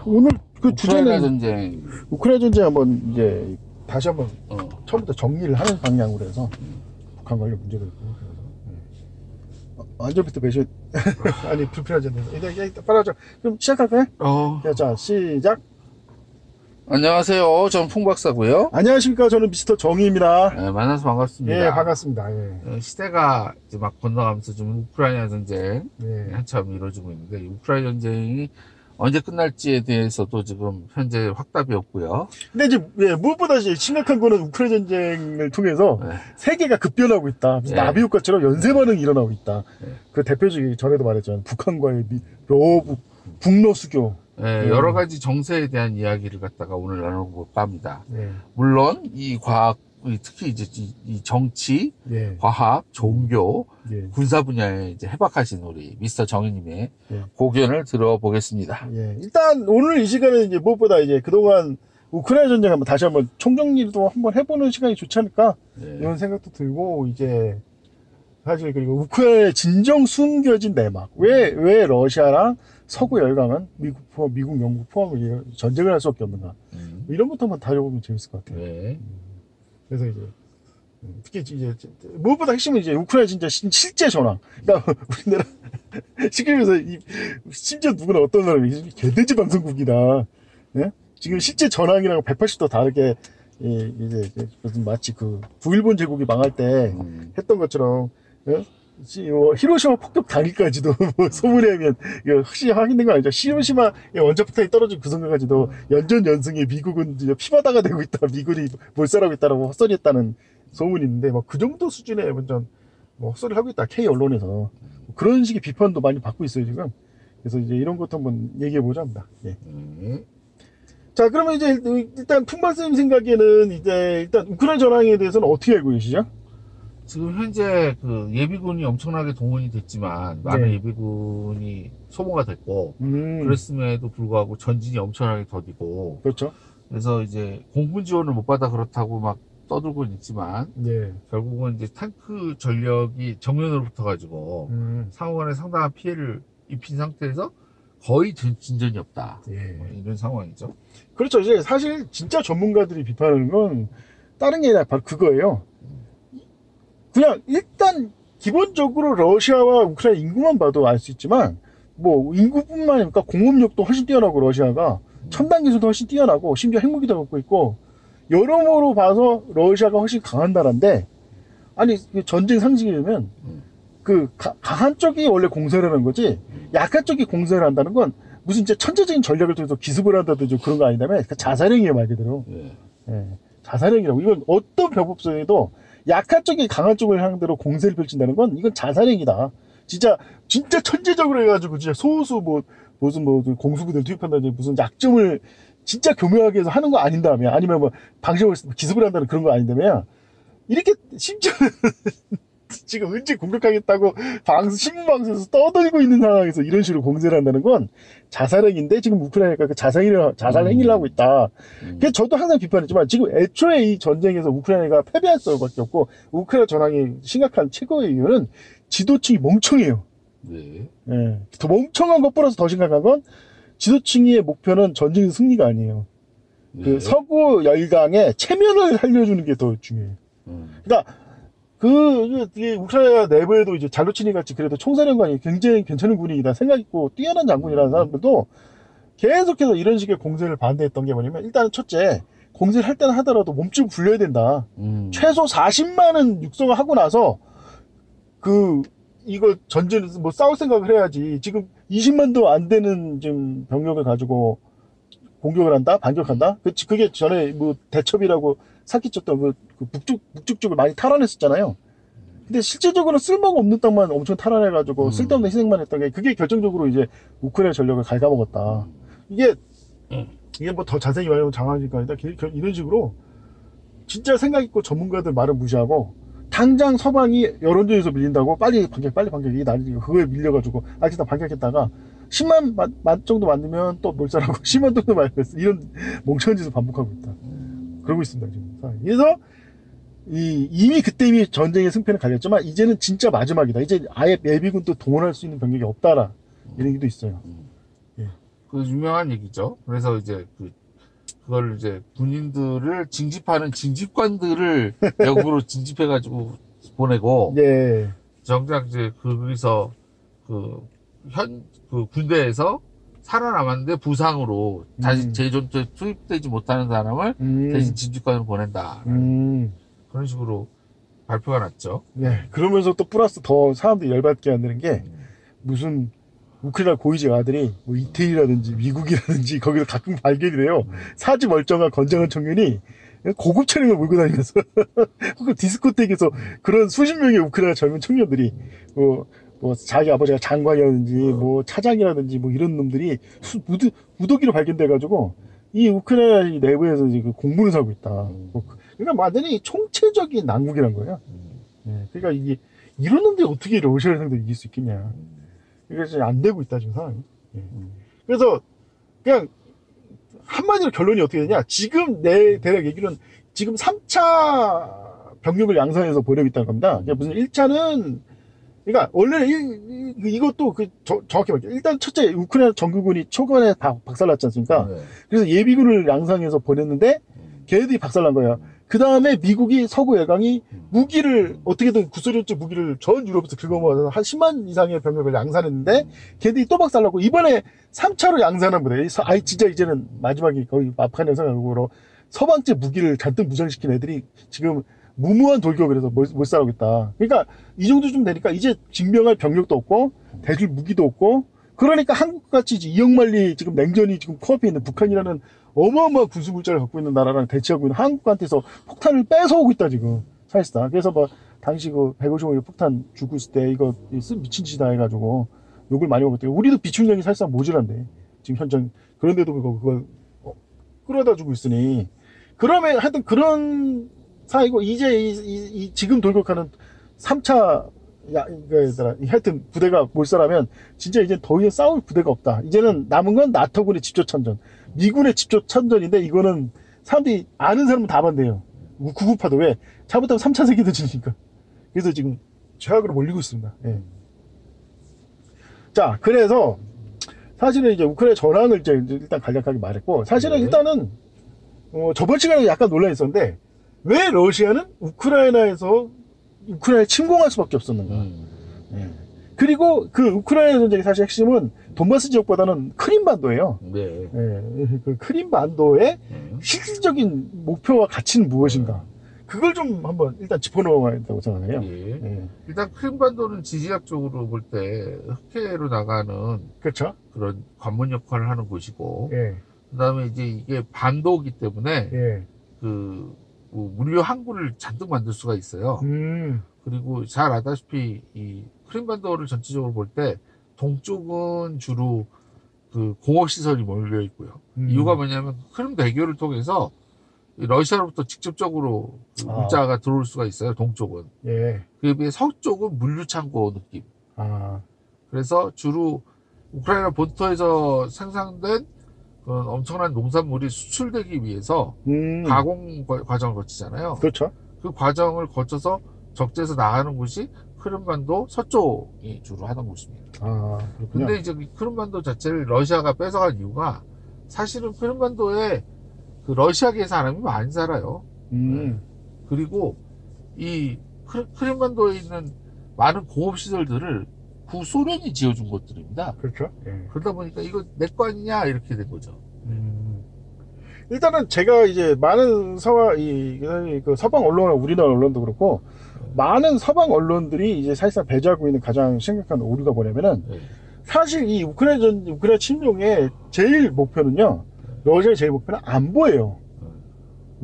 오늘 그 우크라이나 주제는 전쟁. 우크라이나 전쟁 한번 이제 다시 한번 어. 처음부터 정리를 하는 방향으로 해서 북한 관련 문제도 있고 그래서 안전벨트 매셔 아니 불필요하지 않아서 일단 빨리 하자. 그럼 시작할까요? 자 시작. 안녕하세요. 저는 풍박사고요. 안녕하십니까. 저는 미스터 정의입니다. 네, 만나서 반갑습니다. 예, 반갑습니다. 예. 시대가 이제 막 건너가면서 좀 우크라이나 전쟁 예. 한참 이루어지고 있는데, 이 우크라이나 전쟁이 언제 끝날지에 대해서도 지금 현재 확답이 없고요. 근데 이제 무엇보다 이제 심각한 거는 우크라이나 전쟁을 통해서 세계가 급변하고 있다. 무슨 나비 효과처럼 연쇄 반응이 일어나고 있다. 그 대표적인 전에도 말했지만 북한과의 북러 수교. 여러 가지 정세에 대한 이야기를 갖다가 오늘 나눠볼까 합니다. 물론 이 과학, 특히 이제 이 정치, 과학, 종교, 군사 분야에 이제 해박하신 우리 미스터 정의님의 고견을 들어보겠습니다. 일단 오늘 이 시간에 이제 무엇보다 이제 그동안 우크라이나 전쟁 한번 다시 한번 총정리도 한번 해보는 시간이 좋지 않을까 이런 생각도 들고, 이제 사실 그리고 우크라이나의 진정 숨겨진 내막, 왜 러시아랑 서구 열강은 미국, 영국 포함을 전쟁을 할 수밖에 없는가, 이런 것도 한번 다뤄보면 재밌을 것 같아요. 그래서 이제 특히 이제 무엇보다 핵심은 이제 우크라이나 진짜 실제 전황. 그러니까 우리나라 시키면서 심지어 누구나 어떤 사람이 개돼지 방송국이다. 지금 실제 전황이랑 180도 다르게 이제 무슨 마치 그 부일본 제국이 망할 때 했던 것처럼. 히로시마 폭격 당일까지도 소문에 의하면 확실히 확인된 건 아니죠. 히로시마 원자폭탄이 떨어진 그 순간까지도 연전연승에 미국은 이제 피바다가 되고 있다, 미군이 몰살하고 있다라고 헛소리했다는 소문이 있는데, 뭐 그 정도 수준의 완전 뭐 헛소리를 하고 있다, K 언론에서 그런 식의 비판도 많이 받고 있어요 지금. 그래서 이제 이런 것도 한번 얘기해 보자 합니다. 자, 그러면 이제 일단 풍박사님 생각에는 이제 일단 우크라이나 전황에 대해서는 어떻게 알고 계시죠? 지금 현재 그 예비군이 엄청나게 동원이 됐지만 많은 예비군이 소모가 됐고, 그랬음에도 불구하고 전진이 엄청나게 더디고, 그렇죠. 그래서 이제 공군 지원을 못 받아 그렇다고 막 떠들고는 있지만, 결국은 이제 탱크 전력이 정면으로 붙어가지고 상호간에 상당한 피해를 입힌 상태에서 거의 진전이 없다, 뭐 이런 상황이죠. 그렇죠. 이제 사실 진짜 전문가들이 비판하는 건 다른 게 아니라 바로 그거예요. 그냥 일단 기본적으로 러시아와 우크라이나 인구만 봐도 알 수 있지만, 뭐 인구뿐만 아니라 공업력도 훨씬 뛰어나고, 러시아가 첨단 기술도 훨씬 뛰어나고, 심지어 핵무기도 갖고 있고, 여러모로 봐서 러시아가 훨씬 강한 나라인데, 아니 전쟁 상징이려면 그 강한 쪽이 원래 공세를 하는 거지, 약한 쪽이 공세를 한다는 건 무슨 이제 천재적인 전략을 통해서 기습을 한다든지 그런 거 아니라면 자살행위예요, 말 그대로. 자살행위라고. 이건 어떤 병법서에도 약한 쪽이 강한 쪽을 상대로 공세를 펼친다는 건 이건 자살행위다. 진짜 천재적으로 해가지고 진짜 소수 무슨 공수부대를 투입한다든지 무슨 약점을 진짜 교묘하게 해서 하는 거 아닌다면, 아니면 뭐 방식을 기습을 한다는 그런 거 아닌다면, 이렇게 심지어 지금 언제 공격하겠다고 신문방송에서 떠들고 있는 상황에서 이런 식으로 공세를 한다는 건 자살행위인데, 지금 우크라이나가 그 자살행위를 하고 있다. 그래서 저도 항상 비판했지만, 지금 애초에 이 전쟁에서 우크라이나가 패배할 수밖에 없고, 우크라이나 전황이 심각한 최고의 이유는 지도층이 멍청해요. 더 멍청한 것 플러스 더 심각한 건 지도층의 목표는 전쟁의 승리가 아니에요. 그 서구 열강의 체면을 살려주는 게 더 중요해요. 그러니까 우크라이나 내부에도 이제 잘루치니 같이 그래도 총사령관이 굉장히 괜찮은 군인이다, 생각 있고 뛰어난 장군이라는 사람들도 계속해서 이런 식의 공세를 반대했던 게 뭐냐면, 일단은 첫째, 공세를 할 때는 하더라도 몸집을 불려야 된다. 최소 40만은 육성을 하고 나서 이거 전쟁에서 뭐 싸울 생각을 해야지. 지금 20만도 안 되는 지금 병력을 가지고 공격을 한다, 반격한다. 그게 전에 뭐 대첩이라고 사기쳤던 그 북쪽 쪽을 많이 탈환했었잖아요. 근데 실질적으로 쓸모가 없는 땅만 엄청 탈환해가지고 쓸데없는 희생만 했던 게, 그게 결정적으로 이제 우크라이나 전력을 갉아먹었다. 이게 뭐 더 자세히 말하면 장하니까 아니다. 이런 식으로 진짜 생각 있고 전문가들 말을 무시하고, 당장 서방이 여론전에서 밀린다고 빨리 반격, 이게 난리, 그거에 밀려가지고 일단 반격했다가 10만 정도 만들면 또 몰살하고 10만 정도 만들었어. 이런 멍청한 짓을 반복하고 있다. 그러고 있습니다 지금. 그래서 이미 그때 이미 전쟁의 승패는 갈렸지만, 이제는 진짜 마지막이다. 이제 아예 예비군 또 동원할 수 있는 병력이 없다라, 이런 얘기도 있어요. 그 유명한 얘기죠. 그래서 이제 그걸 이제 군인들을 징집하는 징집관들을 역으로 징집해가지고 보내고, 예. 정작 이제 거기서 군대에서 살아남았는데 부상으로 다시 제전투에 투입되지 못하는 사람을 대신 징집관으로 보낸다. 그런 식으로 발표가 났죠. 네. 그러면서 또 플러스 더 사람들이 열받게 만드는 게 무슨 우크라이나 고위직 아들이 뭐 이태리라든지 미국이라든지 거기서 가끔 발견이 돼요. 사지 멀쩡한 건장한 청년이 고급 차량을 몰고 다니면서 혹은 디스코텍에서 그런 수십 명의 우크라이나 젊은 청년들이 뭐 자기 아버지가 장관이라든지 뭐 차장이라든지 뭐 이런 놈들이 무더기로 발견돼가지고 이 우크라이나 내부에서 지금 공분을 사고 있다. 그러니까 완전히 총체적인 난국이란 거예요. 네, 그러니까 이런 놈들이 어떻게 러시아를 상대로 이길 수 있겠냐. 그래서 안 되고 있다 지금 상황이. 네. 그래서 그냥 한마디로 결론이 어떻게 되냐. 지금 내 대략 얘기는 지금 3차 병력을 양산해서 보내고 있다는 겁니다. 그러니까 무슨 1차는 그러니까 원래는 이것도 정확히 말해요. 일단 첫째 우크라이나 정규군이 초반에 박살났지 않습니까? 네. 그래서 예비군을 양상해서 보냈는데 걔네들이 박살난 거야. 그 다음에 미국이 서구 외곽이 무기를 어떻게든 구소련제 무기를 전 유럽에서 긁어모아서 한 10만 이상의 병력을 양산했는데 걔네들이 또 박살나고 이번에 3차로 양산한 거래. 아이 진짜 이제는 마지막이 거의 막판 양상으로 서방제 무기를 잔뜩 무장시킨 애들이 지금 무모한 돌격을 해서 못 싸우겠다. 그러니까 이 정도 좀 되니까 이제 징병할 병력도 없고 대줄 무기도 없고 그러니까 한국같이 이역만리 지금 냉전이 지금 코앞에 있는 북한이라는 어마어마한 군수물자를 갖고 있는 나라랑 대치하고 있는 한국한테서 폭탄을 뺏어오고 있다 지금 사실상. 그래서 뭐 당시 155일 폭탄 주고 있을 때 이거 미친 짓이다 해가지고 욕을 많이 먹었대요. 우리도 비축량이 사실상 모자란데 지금 현장. 그런데도 그걸 끌어다 주고 있으니 그러면 하여튼 그런 사이고 이제 지금 돌격하는 3차 하여튼 부대가 몰살하면 진짜 이제 더 이상 싸울 부대가 없다. 이제는 남은 건 나토군의 집조참전, 미군의 집조참전인데 이거는 사람들이 아는 사람은 다 반대해요. 구급파도 왜? 잘못하면 3차 세계대전이니까. 그래서 지금 최악으로 몰리고 있습니다. 예. 자, 그래서 사실은 이제 우크라이나 전황을 이제 일단 간략하게 말했고 사실은 일단은 저번 시간에 약간 논란이 있었는데 왜 러시아는 우크라이나에서 침공할 수밖에 없었는가. 예. 그리고 그 우크라이나 전쟁의 사실 핵심은 돈바스 지역보다는 크림반도예요. 네. 예. 그 크림반도의 실질적인 목표와 가치는 무엇인가. 그걸 좀 한번 일단 짚어놓아야 된다고 생각해요. 예. 예. 일단 크림반도는 지리학적으로 볼 때 흑해로 나가는 그렇죠. 그런 관문 역할을 하는 곳이고, 예. 그다음에 이제 이게 반도이기 때문에 예. 물류 항구를 잔뜩 만들 수가 있어요. 그리고 잘 아다시피 이 크림반도를 전체적으로 볼 때 동쪽은 주로 공업 시설이 몰려 있고요. 이유가 뭐냐면 크림 대교를 통해서 러시아로부터 직접적으로 물자가 들어올 수가 있어요. 동쪽은. 예. 그에 비해 서쪽은 물류 창고 느낌. 그래서 주로 우크라이나 본토에서 생산된 엄청난 농산물이 수출되기 위해서 가공 과정을 거치잖아요. 그렇죠. 그 과정을 거쳐서 적재에서 나가는 곳이 크림반도 서쪽이 주로 하던 곳입니다. 그렇군요. 근데 이제 크림반도 자체를 러시아가 뺏어간 이유가 사실은 크림반도에 러시아계의 사람이 많이 살아요. 그리고 이 크림반도에 있는 많은 공업시설들을 구소련이 지어준 것들입니다. 그렇죠. 예. 그러다 보니까 이거 내 거 아니냐 이렇게 된 거죠. 일단은 제가 이제 많은 서방 언론이나 우리나라 언론도 그렇고 많은 서방 언론들이 이제 사실상 배제하고 있는 가장 심각한 오류가 뭐냐면은 사실 이 우크라이나 침공의 제일 목표는요. 러시아의 제일 목표는 안보예요.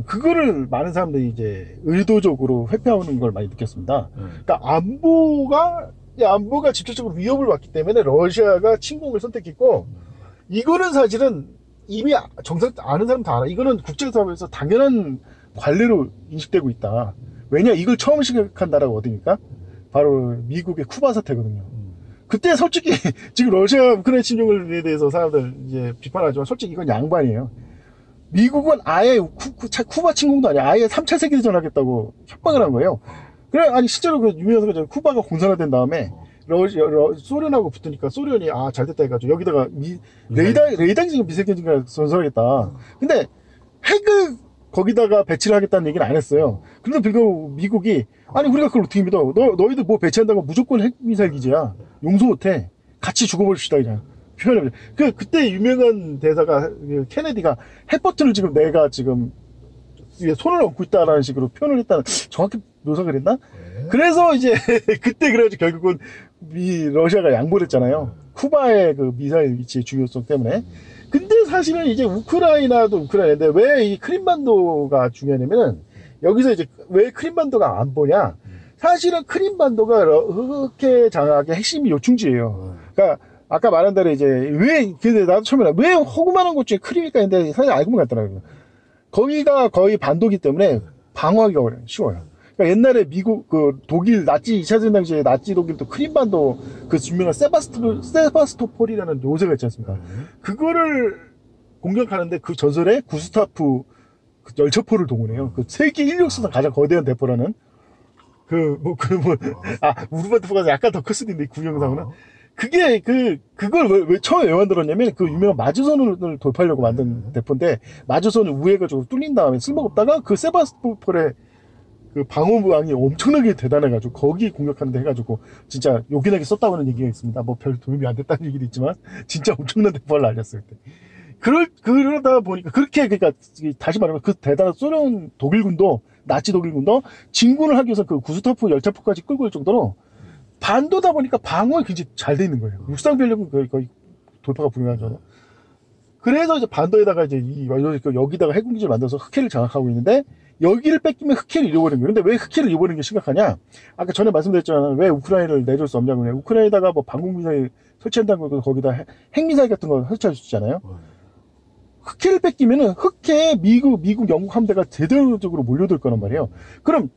그거를 많은 사람들이 이제 의도적으로 회피하는 걸 많이 느꼈습니다. 그러니까 안보가 직접적으로 위협을 받기 때문에 러시아가 침공을 선택했고 이거는 사실은 이미 정상 아는 사람 다 알아. 이거는 국제사회에서 당연한 관례로 인식되고 있다. 왜냐 이걸 처음 시작한 나라가 어디입니까? 바로 미국의 쿠바 사태거든요. 그때 솔직히 지금 러시아 우크라이나 침공에 대해서 사람들 이제 비판하지만 솔직히 이건 양반이에요. 미국은 아예 쿠바 침공도 아니야. 아예 3차 세계대전 하겠다고 협박을 한 거예요. 그래, 아니, 실제로 유명한 쿠바가 공산화된 다음에 소련하고 붙으니까 소련이 잘 됐다 해가지고 여기다가 레이더 지금 미세먼지가 건설하겠다. 근데 핵을 거기다가 배치를 하겠다는 얘기는 안 했어요. 그런데 불구하고 미국이 아니 우리가 그걸 어떻게 믿어? 너희들 뭐 배치한다고 무조건 핵미사일 기지야. 용서 못해. 같이 죽어버립시다 그냥. 표현을. 그때 유명한 대사가 케네디가 핵 버튼을 지금 내가 지금 손을 얹고 있다라는 식으로 표현을 했다는 정확히 묘사를 했나? 그래서 이제 그때 그래가지고 결국은 러시아가 양보를 했잖아요. 쿠바의 그 미사일 위치의 중요성 때문에. 근데 사실은 이제 우크라이나도 우크라이나인데 왜 이 크림반도가 중요하냐면은 여기서 이제 왜 크림반도가 안 보냐? 사실은 크림반도가 흑해 장악의 핵심이 요충지예요. 그러니까 아까 말한 대로 이제 근데 나도 처음에 왜 허구만한 곳 중에 크림일까 했는데 사실 알고 보면 같더라고요. 거기가 거의 반도기 때문에 방어하기가 쉬워요. 그러니까 옛날에 미국, 독일, 나치 2차 대전 당시에 나치 독일도 크림반도 그 유명한 세바스토폴이라는 요새가 있지 않습니까? 그거를 공격하는데 그 전설에 구스타프 그 열차포를 동원해요. 그 세계 인력수상 가장 거대한 대포라는 우르반트프가 약간 더 클 수도 있는데, 그 영상은. 그게, 그걸 왜 처음에 왜 만들었냐면, 그 유명한 마주선을 돌파하려고 만든 대포인데, 마주선을 우회해가지고 뚫린 다음에 쓸모없다가 그 세바스토폴의 그 방어무왕이 엄청나게 대단해가지고, 거기 공격하는데 해가지고, 진짜 요긴하게 썼다고는 얘기가 있습니다. 뭐 별 도움이 안 됐다는 얘기도 있지만, 진짜 엄청난 대포를 알렸어요, 그때. 그러다 보니까, 그러니까, 다시 말하면 그 대단한 소련 독일군도, 나치 독일군도 진군을 하기 위해서 그 구스타프 열차포까지 끌고 올 정도로, 반도다 보니까 방어가 굉장히 잘 돼 있는 거예요. 육상 병력은 거의 돌파가 불가능하죠. 그래서 이제 반도에다가 이제 여기다가 해군기지를 만들어서 흑해를 장악하고 있는데, 여기를 뺏기면 흑해를 잃어버리는 거예요. 근데 왜 흑해를 잃어버리는 게 심각하냐? 아까 전에 말씀드렸잖아요. 왜 우크라이나를 내줄 수 없냐고. 우크라이나다가 뭐 방공미사일 설치한다는 거, 거기다 핵미사일 같은 거 설치할 수 있잖아요. 흑해를 뺏기면은 흑해에 미국, 영국 함대가 대대적으로 몰려들 거란 말이에요. 그럼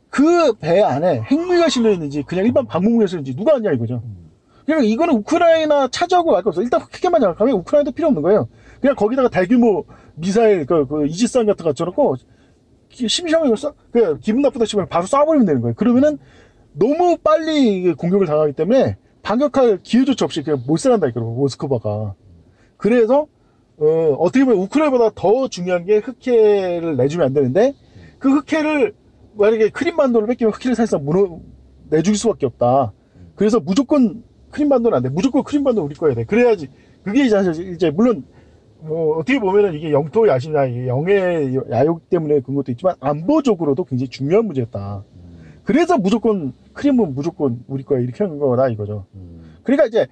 그 배 안에 핵무기가 실려있는지 그냥 일반 방공무기가 실려있는지 누가 아냐 이거죠. 그러니까 이거는 우크라이나 차지하고 말 거 없어. 일단 흑해만 장악하면 우크라이나도 필요 없는 거예요. 그냥 거기다가 대규모 미사일, 이지스함 같은 거 갖춰놓고 심심하게 기분 나쁘다 싶으면 바로 쏴버리면 되는 거예요. 그러면은 너무 빨리 공격을 당하기 때문에 반격할 기회조차 없이 그냥 몰살한다 이거로, 모스크바가. 그래서 어떻게 보면 우크라이나보다 더 중요한 게 흑해를 내주면 안 되는데, 그 흑해를 만약에 크림반도를 뺏기면 흑해를 사실상 내줄 수밖에 없다. 그래서 무조건 크림반도는 안 돼. 무조건 크림반도 우리 거야 돼. 그래야지. 그게 이제 물론 뭐 어떻게 보면은 이게 영토 야심이나 영해 야욕 때문에 그런 것도 있지만 안보적으로도 굉장히 중요한 문제였다. 그래서 무조건 크림은 무조건 우리 거야 이렇게 하는 거다 이거죠. 그러니까 이제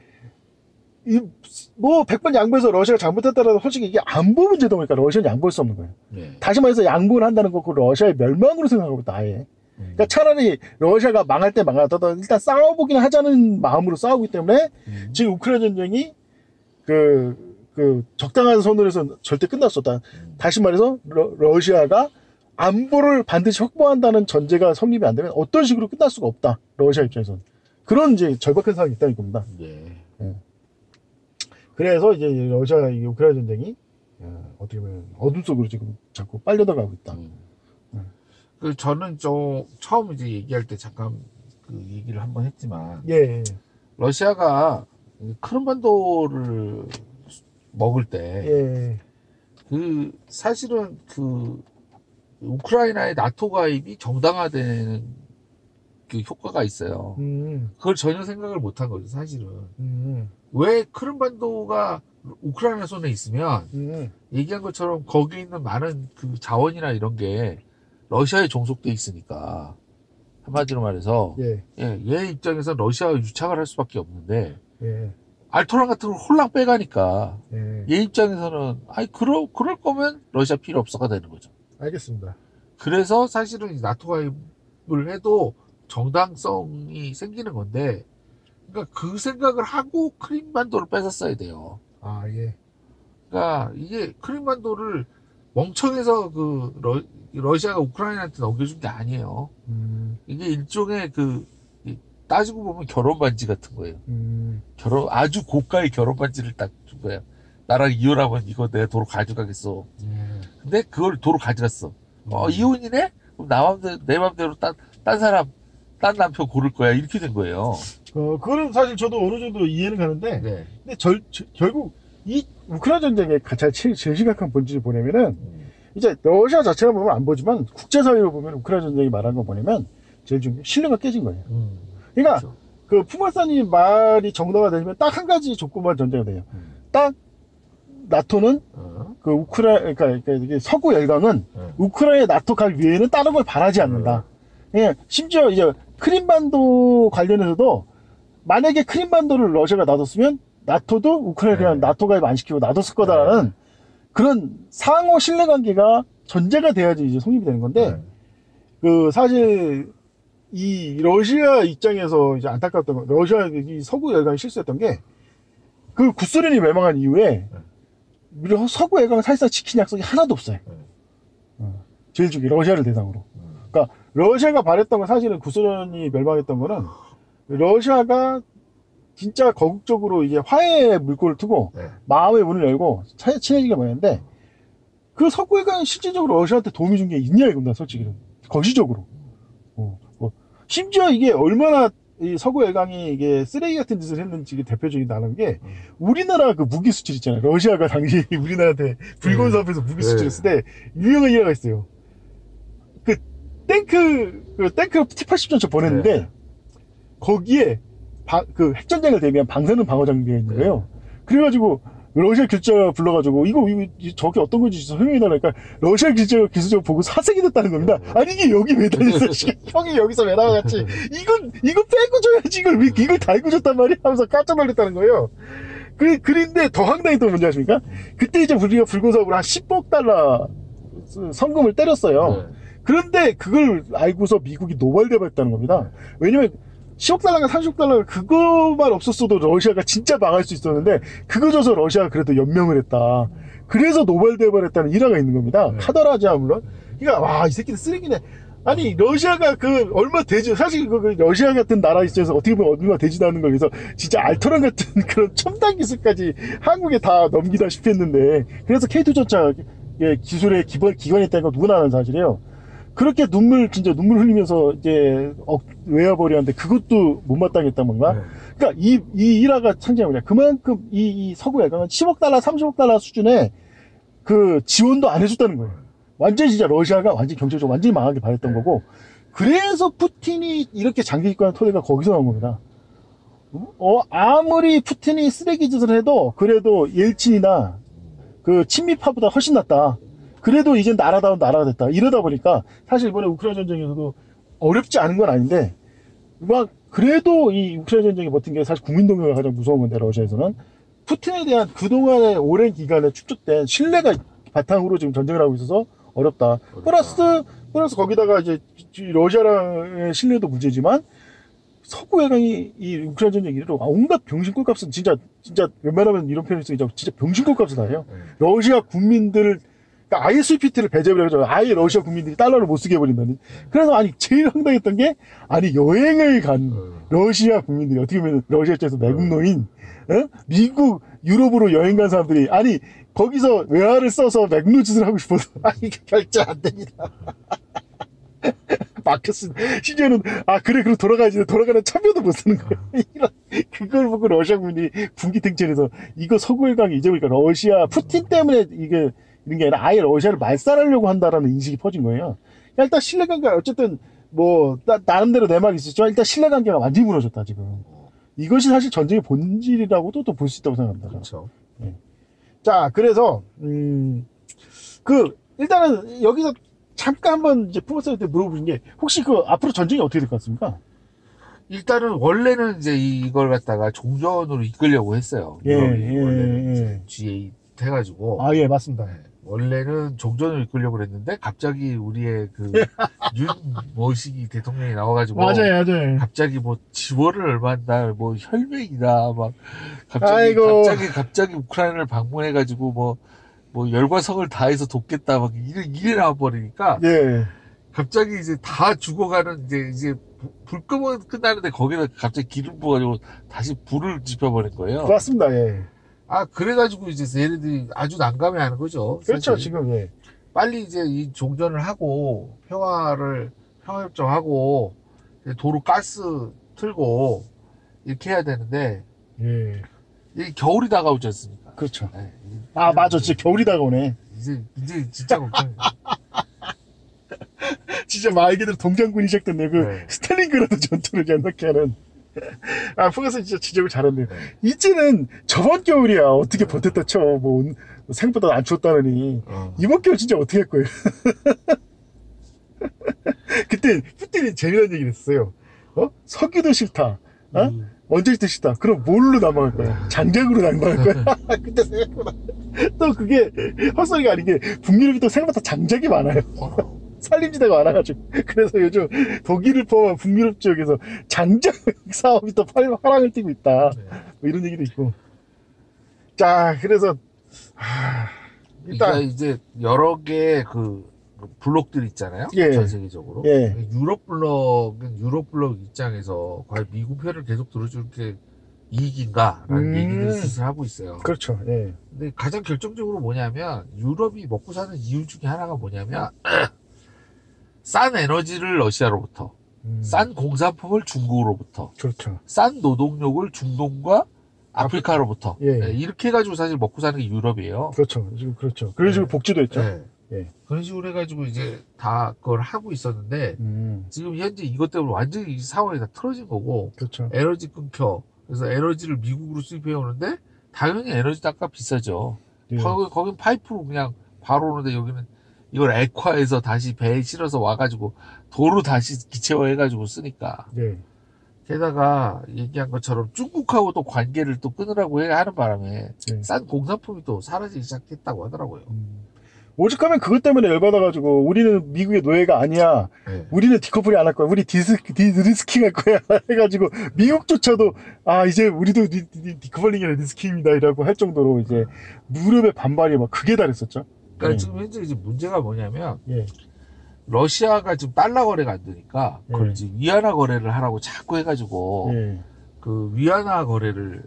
뭐 100번 양보해서 러시아가 잘못했다라도 솔직히 이게 안보 문제다 보니까 러시아는 양보할 수 없는 거예요. 다시 말해서 양보를 한다는 거 그 러시아의 멸망으로 생각하고 있다 아예. 그러니까 차라리 러시아가 망할 때 망하더라도 일단 싸워보긴 하자는 마음으로 싸우기 때문에 지금 우크라이나 전쟁이 적당한 선언에서 절대 끝날 수 없다. 다시 말해서 러시아가 안보를 반드시 확보한다는 전제가 성립이 안 되면 어떤 식으로 끝날 수가 없다. 러시아 입장에서는. 그런 이제 절박한 상황이 있다는 겁니다. 그래서 이제 러시아 우크라이나 전쟁이 어떻게 보면 어둠 속으로 지금 자꾸 빨려들어가고 있다. 저는 처음 이제 얘기할 때 잠깐 그 얘기를 한번 했지만, 러시아가 크림반도를 먹을 때, 사실은 우크라이나의 나토 가입이 정당화되는 그 효과가 있어요. 그걸 전혀 생각을 못한 거죠, 사실은. 왜 크림반도가 우크라이나 손에 있으면, 얘기한 것처럼 거기 있는 많은 그 자원이나 이런 게 러시아에 종속돼 있으니까, 한마디로 말해서, 얘 입장에서 러시아와 유착을 할 수밖에 없는데, 알토란 같은 걸 홀랑 빼가니까, 얘 입장에서는, 그럴 거면 러시아 필요 없어가 되는 거죠. 알겠습니다. 그래서 사실은 나토 가입을 해도 정당성이 생기는 건데, 그러니까 그 생각을 하고 크림반도를 뺏었어야 돼요. 그러니까 이게 크림반도를 멍청해서 러시아가 우크라이나한테 넘겨준 게 아니에요. 이게 일종의 따지고 보면 결혼 반지 같은 거예요. 아주 고가의 결혼 반지를 딱 준 거예요. 나랑 이혼하면 이거 내 도로 가져가겠어. 근데 그걸 도로 가져갔어. 이혼이네? 그럼 내 맘대로 딴 사람 딴 남편 고를 거야. 이렇게 된 거예요. 그거는 사실 저도 어느 정도 이해는 가는데, 네. 근데 결국 이 우크라이나 전쟁의 제일 심각한 본질이 뭐냐면은, 이제 러시아 자체가 보면 안 보지만 국제사회로 보면 우크라이나 전쟁이 말한 거 뭐냐면 제일 중요한 신뢰가 깨진 거예요. 그러니까 그렇죠. 그 품앗사님 말이 정당화 되면 딱 한 가지 조건만 전제가 돼요. 딱 나토는 그 그러니까 이게 서구 열강은 우크라이나 나토 갈 위에는 다른 걸 바라지 않는다. 예, 심지어 이제 크림반도 관련해서도 만약에 크림반도를 러시아가 놔뒀으면 나토도 우크라이나 나토 가입 안 시키고 놔뒀을 거다라는 그런 상호 신뢰관계가 전제가 돼야지 이제 성립이 되는 건데 그 사실 이 러시아 입장에서 이제 안타까웠던 건 러시아 이 서구 열강이 실수했던 게 그 구소련이 멸망한 이후에 서구 열강은 사실상 지킨 약속이 하나도 없어요. 제일 중요해 러시아를 대상으로. 그러니까 러시아가 바랬던 건 사실은 구소련이 멸망했던 거는 러시아가 진짜 거국적으로 이제 화해의 물꼬를 트고 마음의 문을 열고 친해지게 보냈는데 그 서구 열강이 실질적으로 러시아한테 도움이 준 게 있냐 이겁니다. 솔직히 거시적으로. 심지어 이게 얼마나 이 서구 열강이 이게 쓰레기 같은 짓을 했는지 대표적인 나는 게 우리나라 그 무기 수출 있잖아요. 러시아가 당시 우리나라한테 불꽃 사업에서 무기 수출했을 때 유명한 일화가 있어요. 그 탱크 T-80 전차 보냈는데 거기에 그 핵전쟁을 대비한 방사능 방어 장비가 있는 거예요. 그래가지고 러시아 기술자 불러가지고 이거 저게 어떤 건지 설명해달라니까 러시아 기술자 보고 사색이 됐다는 겁니다. 아니 이게 여기 왜 달렸어? 형이 여기서 왜 나와갔지? 이거 빼고 줘야지 이걸 달고 줬단 말이야 하면서 깜짝 놀랐다는 거예요. 그런데 더 황당했던 건 뭔지 아십니까? 그때 이제 우리가 불고사업으로 한 10억 달러 성금을 때렸어요. 그런데 그걸 알고서 미국이 노발대발했다는 겁니다. 왜냐면 10억 달러가 30억 달러가 그거만 없었어도 러시아가 진짜 망할 수 있었는데 그거 줘서 러시아가 그래도 연명을 했다. 그래서 노발대발했다는 일화가 있는 겁니다. 카더라지야 물론. 그러니까 와 이 새끼들 쓰레기네. 아니 러시아가 그 얼마 되지 사실 그 러시아 같은 나라 있어서 어떻게 보면 얼마 되지도 않는 걸 위해서 진짜 알토란 같은 그런 첨단 기술까지 한국에 다 넘기다시피 했는데 그래서 K2 전차 기술의 기반이 있다는 건 누구나 아는 사실이에요. 그렇게 진짜 눈물 흘리면서 이제 외화벌이한데 그것도 못마땅했단 건가? 그러니까 이 일화가 상징하는 거냐. 그만큼 이 서구 열강은 10억 달러, 30억 달러 수준의 그 지원도 안 해줬다는 거예요. 완전히 진짜 러시아가 완전히 경제적으로 완전히 망하게 바랬던 거고. 그래서 푸틴이 이렇게 장기 집권한 토대가 거기서 나온 겁니다. 아무리 푸틴이 쓰레기 짓을 해도 그래도 옐친이나 그 친미파보다 훨씬 낫다. 그래도 이젠 나라다운 나라가 됐다. 이러다 보니까 사실 이번에 우크라이나 전쟁에서도 어렵지 않은 건 아닌데 막 그래도 이 우크라이나 전쟁이 버틴 게 사실 국민 동료가 가장 무서운 건데 러시아에서는 푸틴에 대한 그동안의 오랜 기간에 축적된 신뢰가 바탕으로 지금 전쟁을 하고 있어서 어렵다. 플러스 거기다가 이제 러시아랑의 신뢰도 문제지만 서구 열강이 이 우크라이나 전쟁 이후로 온갖 병신 꼴값은 진짜 웬만하면 이런 표현을 쓰기 진짜 병신 꼴값을 다 해요. 러시아 국민들을 그러니까 아예 스위프트를 배제를 해가지고 아예 러시아 국민들이 달러를 못 쓰게 해버린다는. 그래서 아니 제일 황당했던 게 아니 여행을 간 러시아 국민들이 어떻게 보면 러시아 입장에서 매국노인 미국 유럽으로 여행 간 사람들이 아니 거기서 외화를 써서 맥노짓을 하고 싶어서 아니 결제 안 됩니다. 막혔어. 심지어는 그래 그럼 돌아가야지. 돌아가는 참여도 못 쓰는 거예요. 그걸 보고 러시아 국민이 분기탱천해서 이거 서구 열강이 이제 보니까 러시아 푸틴 때문에 이게 이런 게 아니라 아예 러시아를 말살하려고 한다라는 인식이 퍼진 거예요. 일단 신뢰관계가 어쨌든 뭐 나름대로 내 말이 있었지만 일단 신뢰관계가 완전히 무너졌다 지금. 이것이 사실 전쟁의 본질이라고도 또 볼 수 있다고 생각합니다. 그렇죠. 네. 자 그래서 일단은 여기서 잠깐 한번 이제 풍어사한테 물어보신 게 혹시 그 앞으로 전쟁이 어떻게 될 것 같습니까? 일단은 원래는 이제 이걸 갖다가 종전으로 이끌려고 했어요. 원래는 G8 해가지고. 예, 맞습니다. 원래는 종전을 이끌려고 그랬는데 갑자기 우리의 그 윤모식이 대통령이 나와가지고 맞아요. 갑자기 뭐 지원을 얼마 한다 뭐 혈맹이다 막 갑자기 우크라이나를 방문해가지고 뭐 열과성을 다해서 돕겠다 막 이래 나와버리니까 갑자기 이제 다 죽어가는 이제 불 끄면 끝나는데 거기다 갑자기 기름 부어가지고 다시 불을 지펴버린 거예요. 맞습니다. 예. 그래가지고 이제 얘네들이 아주 난감해 하는 거죠. 그렇죠, 사실. 지금, 빨리 이제 이 종전을 하고, 평화협정하고, 도로 가스 틀고 이렇게 해야 되는데 예. 이 겨울이 다가오지 않습니까? 그렇죠. 네. 아 맞아, 진짜 겨울이 다가오네. 이제 진짜 걱정. 진짜 말 그대로 동장군이 시작됐네. 그 네. 스탈린그라드 전투를 연납케 하는. 아 푸가스 진짜 지적을 잘했네요. 이제는 저번 겨울이야 어떻게 버텼다 쳐. 뭐 생각보다 안 추웠다느니 이번 겨울 진짜 어떻게 할 거예요? 그때 푸틴이 재미난 얘기를 했어요. 석유도 싫다. 원자력도 싫다. 그럼 뭘로 남아갈 거야? 장작으로 남아갈 거야? 그때 생각보다 또 그게 헛소리가 아닌 게 북유럽이 또 생각보다 장작이 많아요. 산림지대가 많아가지고. 그래서 요즘 독일을 포함한 북유럽 지역에서 장작 사업이 또 화랑을 띠고 있다. 뭐 이런 얘기도 있고. 자, 그래서 일단 이제 여러 개 그 블록들 있잖아요. 예. 전 세계적으로. 예. 유럽 블록 입장에서 과연 미국 편을 계속 들어줄 게 이익인가라는 얘기를 슬슬 하고 있어요. 그렇죠. 예. 근데 가장 결정적으로 뭐냐면 유럽이 먹고 사는 이유 중에 하나가 뭐냐면 싼 에너지를 러시아로부터, 싼 공산품을 중국으로부터, 그렇죠. 싼 노동력을 중동과 아프리카로부터. 예. 네, 이렇게 해가지고 사실 먹고 사는 게 유럽이에요. 그렇죠. 지금 그렇죠. 그런 식으로 복지도 했죠. 네. 예. 그런 식으로 해가지고 이제 다 그걸 하고 있었는데 지금 현재 이것 때문에 완전히 이 상황이 다 틀어진 거고. 그렇죠. 에너지 끊겨. 그래서 에너지를 미국으로 수입해 오는데 당연히 에너지 값 비싸죠. 예. 거긴 파이프로 그냥 바로 오는데 여기는 이걸 액화해서 다시 배에 실어서 와가지고 도로 다시 기체화해가지고 쓰니까. 예. 게다가 얘기한 것처럼 중국하고 또 관계를 또 끊으라고 하는 바람에 싼 공산품이 또 사라지기 시작했다고 하더라고요. 오죽하면 그것 때문에 열받아가지고 우리는 미국의 노예가 아니야. 네. 우리는 디커플링 안 할 거야. 우리 디리스킹 할 거야. 해가지고 미국조차도 이제 우리도 디커플링이나 리스킹입니다. 이라고 할 정도로 이제 무릎의 반발이 막 크게 달했었죠. 그러니까 지금 현재 이제 문제가 뭐냐면 러시아가 지금 달러 거래가 안 되니까 그걸 이제 위안화 거래를 하라고 자꾸 해가지고 그 위안화 거래를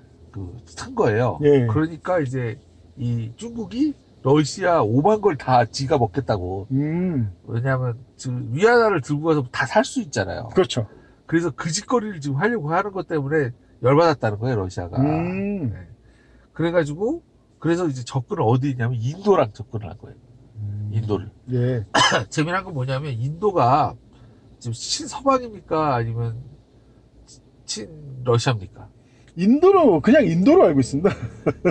튼 거예요. 그러니까 이제 이 중국이 러시아 5만 걸 다 지가 먹겠다고. 왜냐하면 지금 위안화를 들고 가서 다 살 수 있잖아요. 그렇죠. 그래서 그 짓거리를 지금 하려고 하는 것 때문에 열받았다는 거예요, 러시아가. 네. 그래가지고 그래서 이제 접근을 어디 있냐면 인도랑 접근을 한 거예요. 인도를. 예. 재미난 건 뭐냐면 인도가 지금 친서방입니까? 아니면 친러시아입니까? 그냥 인도로 알고 있습니다.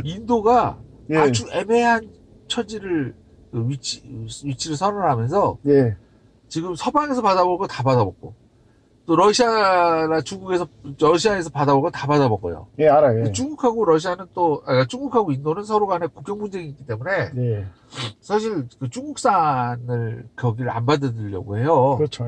인도가 아주 애매한 처지를 위치를 선언하면서 지금 서방에서 받아볼 거 다 받아먹고 또 러시아나 러시아에서 받아볼 거 다 받아먹어요. 예, 알아요. 중국하고 러시아는 중국하고 인도는 서로 간에 국경 분쟁이 있기 때문에 사실 그 중국산을 거기를 안 받아들이려고 해요. 그렇죠.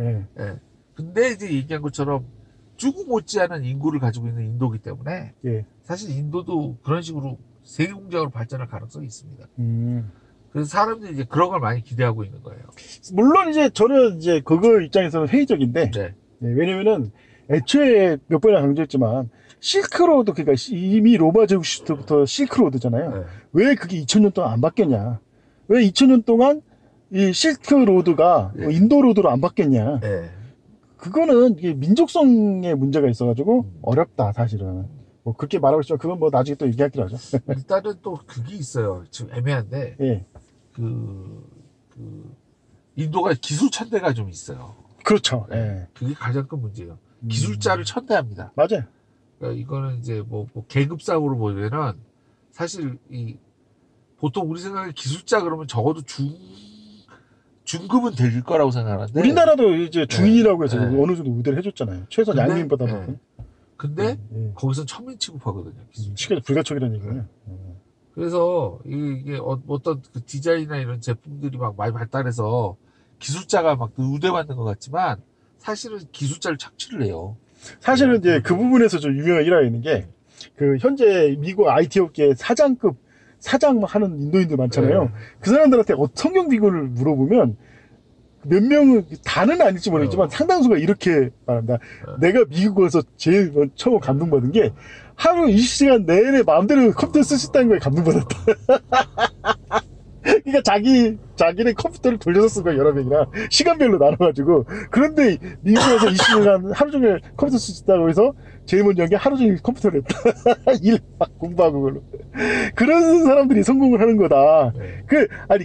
근데 이제 얘기한 것처럼 중국 못지않은 인구를 가지고 있는 인도기 때문에 사실 인도도 그런 식으로 세계 공장으로 발전할 가능성이 있습니다. 그래서 사람들이 이제 그런 걸 많이 기대하고 있는 거예요. 물론 이제 저는 이제 그거 입장에서는 회의적인데, 왜냐면은 애초에 몇 번이나 강조했지만 실크로드, 그러니까 이미 로마 제국 시대부터 실크로드잖아요. 왜 그게 2000년 동안 안 바뀌었냐? 왜 2000년 동안 이 실크로드가 인도로드로 안 바뀌었냐? 그거는 이게 민족성의 문제가 있어가지고 어렵다 사실은. 뭐 그렇게 말하고 있지만 그건 뭐 나중에 또 얘기하기로 하죠. 일단은 또 그게 있어요. 지금 애매한데 인도가 기술 천대가 좀 있어요. 그렇죠. 그게 가장 큰 문제예요. 기술자를 천대합니다. 맞아요. 그러니까 이거는 이제 뭐 계급상으로 보면은 사실 보통 우리 생각에 기술자 그러면 적어도 중급은 될 거라고 생각하는데 우리나라도 이제 중인이라고 해서 어느 정도 우대를 해줬잖아요. 최소한 양민보다 높은. 근데 거기서 천민 취급하거든요. 시계도 불가촉이라는 얘기군요. 그래서 이게 어떤 그 디자인이나 이런 제품들이 막 많이 발달해서 기술자가 막 우대받는 것 같지만 사실은 기술자를 착취를 해요. 사실은 이제 그 부분에서 좀 유명한 일화가 있는 게 그 현재 미국 IT 업계 사장 하는 인도인들 많잖아요. 그 사람들한테 성경 비교를 물어보면 몇 명은 다는 아닐지 모르겠지만 상당수가 이렇게 말합니다. 내가 미국 와서 제일 처음 감동받은 게 하루 20시간 내내 마음대로 컴퓨터 쓸 수 있다는 거에 감동받았다. 그러니까 자기네 컴퓨터를 돌려서 쓴 거야, 여러 명이랑. 시간별로 나눠가지고. 그런데 미국에서 20년간 하루 종일 컴퓨터 쓰다고 해서 제일 먼저 한 게 하루 종일 컴퓨터를 했다. 일 막 공부하고 그걸로. 그런 사람들이 성공을 하는 거다.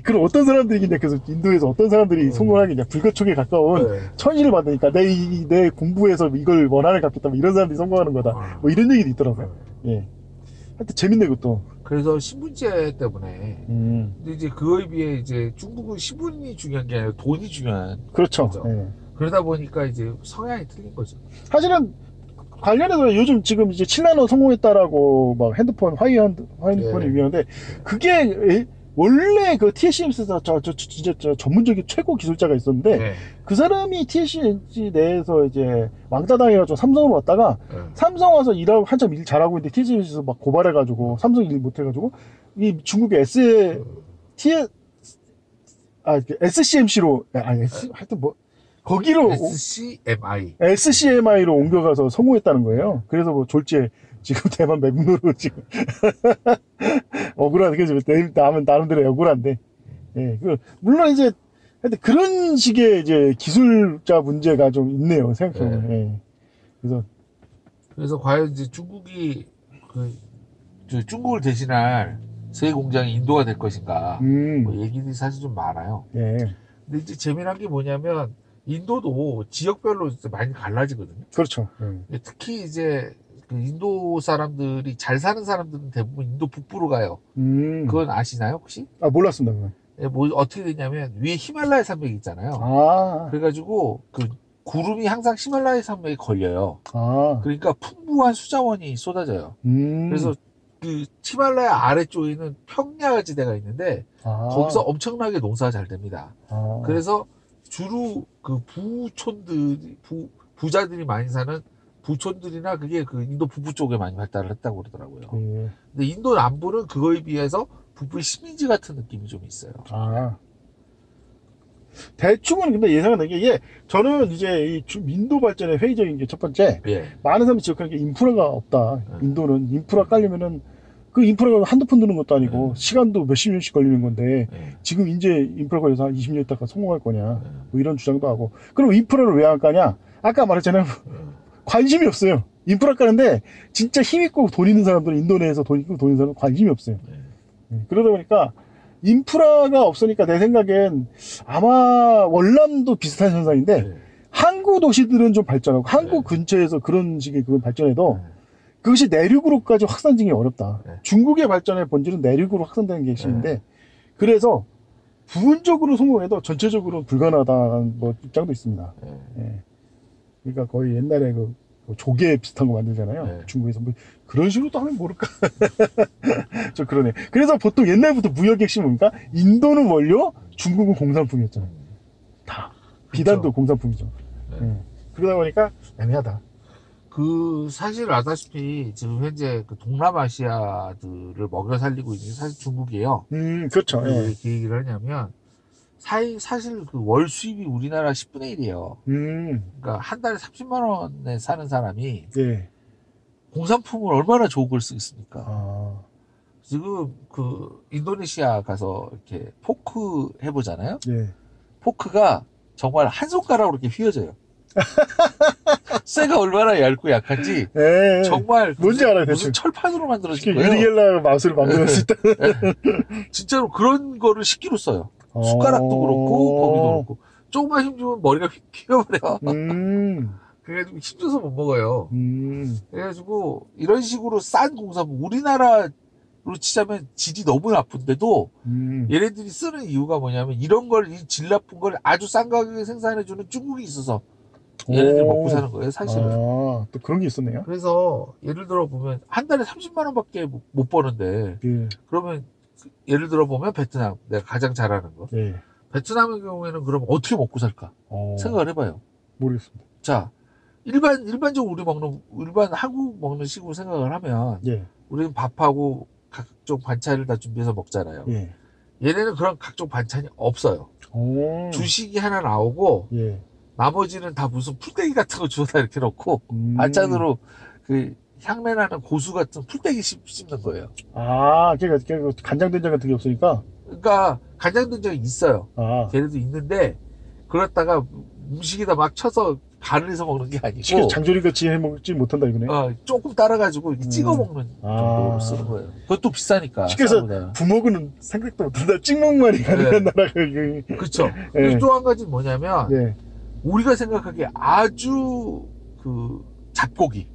그럼 어떤 사람들이겠냐. 그래서 인도에서 어떤 사람들이 성공하겠냐. 불가촉에 가까운 천일을 받으니까 내 공부에서 이걸 원한을 갖겠다. 뭐 이런 사람들이 성공하는 거다. 뭐 이런 얘기도 있더라고요. 예. 하여튼 재밌네, 그것도. 그래서 신분제 때문에. 근데 이제 그거에 비해 이제 중국은 신분이 중요한 게 아니라 돈이 중요한. 그렇죠. 예. 그러다 보니까 이제 성향이 틀린 거죠. 사실은 관련해서 요즘 지금 이제 7나노 성공했다라고 막 핸드폰, 핸드폰이 유명한데, 그게 원래 그 TSMC에서 진짜 전문적인 최고 기술자가 있었는데, 그 사람이 TSMC 내에서 이제 왕따 당해가지고 삼성으로 왔다가, 삼성 와서 일하고 한참 일 잘하고 있는데 TSMC에서 막 고발해가지고, 삼성 일 못해가지고, 이 중국의 SCMC로, 하여튼 뭐, 거기로 SCMI로 옮겨가서 성공했다는 거예요. 그래서 뭐 졸지에 지금 대만 맥문으로 지금 억울하게 나름대로 억울한데, 예, 물론 이제 그런 식의 이제 기술자 문제가 좀 있네요, 생각해보면. 예. 그래서 과연 이제 중국이 중국을 대신할 새 공장이 인도가 될 것인가, 뭐 얘기들이 사실 좀 많아요. 예. 근데 이제 재미난 게 뭐냐면 인도도 지역별로 많이 갈라지거든요. 그렇죠. 특히 이제 그 인도 사람들이 잘 사는 사람들은 대부분 인도 북부로 가요. 그건 아시나요, 혹시? 아, 몰랐습니다. 그건. 예, 뭐 어떻게 되냐면 위에 히말라야 산맥이 있잖아요. 그래가지고 그 구름이 항상 히말라야 산맥에 걸려요. 그러니까 풍부한 수자원이 쏟아져요. 그래서 그 히말라야 아래쪽에는 평야지대가 있는데 거기서 엄청나게 농사가 잘 됩니다. 그래서 주로 그 부자들이 많이 사는 부촌들이나 그게 그 인도 북부 쪽에 많이 발달을 했다고 그러더라고요. 근데 인도 남부는 그거에 비해서 북부의 식민지 같은 느낌이 좀 있어요. 대충은 근데 예상은 게 저는 이제 이 인도 발전의 회의적인 게 첫 번째, 많은 사람들이 지적하는 게 인프라가 없다. 인도는 인프라 깔려면은 그 인프라가 한두 푼 드는 것도 아니고 시간도 몇십 년씩 걸리는 건데 지금 이제 인프라 걸려서 한 20년 있다가 성공할 거냐, 뭐 이런 주장도 하고. 그럼 인프라를 왜 안 까냐? 아까 말했잖아요. 관심이 없어요. 인프라 까는데 진짜 힘 있고 돈 있는 사람들은, 인도 내에서 돈 있고 돈 있는 사람은 관심이 없어요. 그러다 보니까 인프라가 없으니까 내 생각엔 아마 월남도 비슷한 현상인데 항구 도시들은 좀 발전하고 항구 근처에서 그런 식의 그건 발전해도 그것이 내륙으로까지 확산되기 어렵다. 중국의 발전의 본질은 내륙으로 확산되는 게 핵심인데, 그래서 부분적으로 성공해도 전체적으로 불가능하다는 뭐 입장도 있습니다. 그러니까 거의 옛날에 그 조개 비슷한 거 만들잖아요. 중국에서 뭐 그런 식으로 또 하면 모를까. 좀 그러네. 그래서 보통 옛날부터 무역의 핵심은 뭡니까? 인도는 원료, 중국은 공산품이었잖아요. 다. 비단도 공산품이죠. 그러다 보니까 애매하다. 사실 아다시피 지금 현재 그 동남아시아들을 먹여 살리고 있는 게 사실 중국이에요. 그렇죠. 왜 이렇게 얘기를 하냐면, 사실 그 월 수입이 우리나라 10분의 1이에요. 그러니까 한 달에 30만 원에 사는 사람이 공산품을 얼마나 좋은 걸 쓰겠습니까? 지금 그 인도네시아 가서 이렇게 포크 해보잖아요. 포크가 정말 한 손가락으로 이렇게 휘어져요. 쇠가 얼마나 얇고 약한지 정말 뭔지 알아요. 무슨 철판으로 만들어진 거예요. 유리겔라 마우스를 만들었을 때 진짜로 그런 거를 식기로 써요. 숟가락도 그렇고 거기도 그렇고 조금만 힘주면 머리가 휘어버려. 그래가지고 힘줘서 못 먹어요. 그래가지고 이런 식으로 싼 공산품, 우리나라로 치자면 질이 너무 나쁜데도 얘네들이 쓰는 이유가 뭐냐면 이런 걸, 이 질 나쁜 걸 아주 싼 가격에 생산해주는 중국이 있어서 얘네들 먹고 사는 거예요, 사실은. 또 그런 게 있었네요. 그래서 예를 들어 보면 한 달에 30만 원밖에 못 버는데 그러면 예를 들어 보면 베트남, 내가 가장 잘 아는 거. 베트남의 경우에는 그럼 어떻게 먹고 살까? 생각을 해봐요. 모르겠습니다. 자, 일반적으로 일반 한국 먹는 식으로 생각을 하면 우리는 밥하고 각종 반찬을 다 준비해서 먹잖아요. 얘네는 그런 각종 반찬이 없어요. 주식이 하나 나오고 나머지는 다 무슨 풀떼기 같은 거 주워다 이렇게 넣고 반찬으로 그 향내나는 고수 같은 풀떼기 씹는 거예요. 그러니까 간장된장 같은 게 없으니까 그러니까 간장된장이 있어요. 걔네도 있는데 그렇다가 음식에다 막 쳐서 간을 해서 먹는 게 아니고 쉽게 장조림같이 해먹지 못한다 이거네. 조금 따라가지고 찍어 먹는 정도로 쓰는 거예요. 그것도 비싸니까. 쉽게 해서 부먹은 생각도 못한다. 찍먹만이 가능한 나라가. 그렇죠. 그리고 또 한 가지는 뭐냐면 우리가 생각하기에 아주 그 잡고기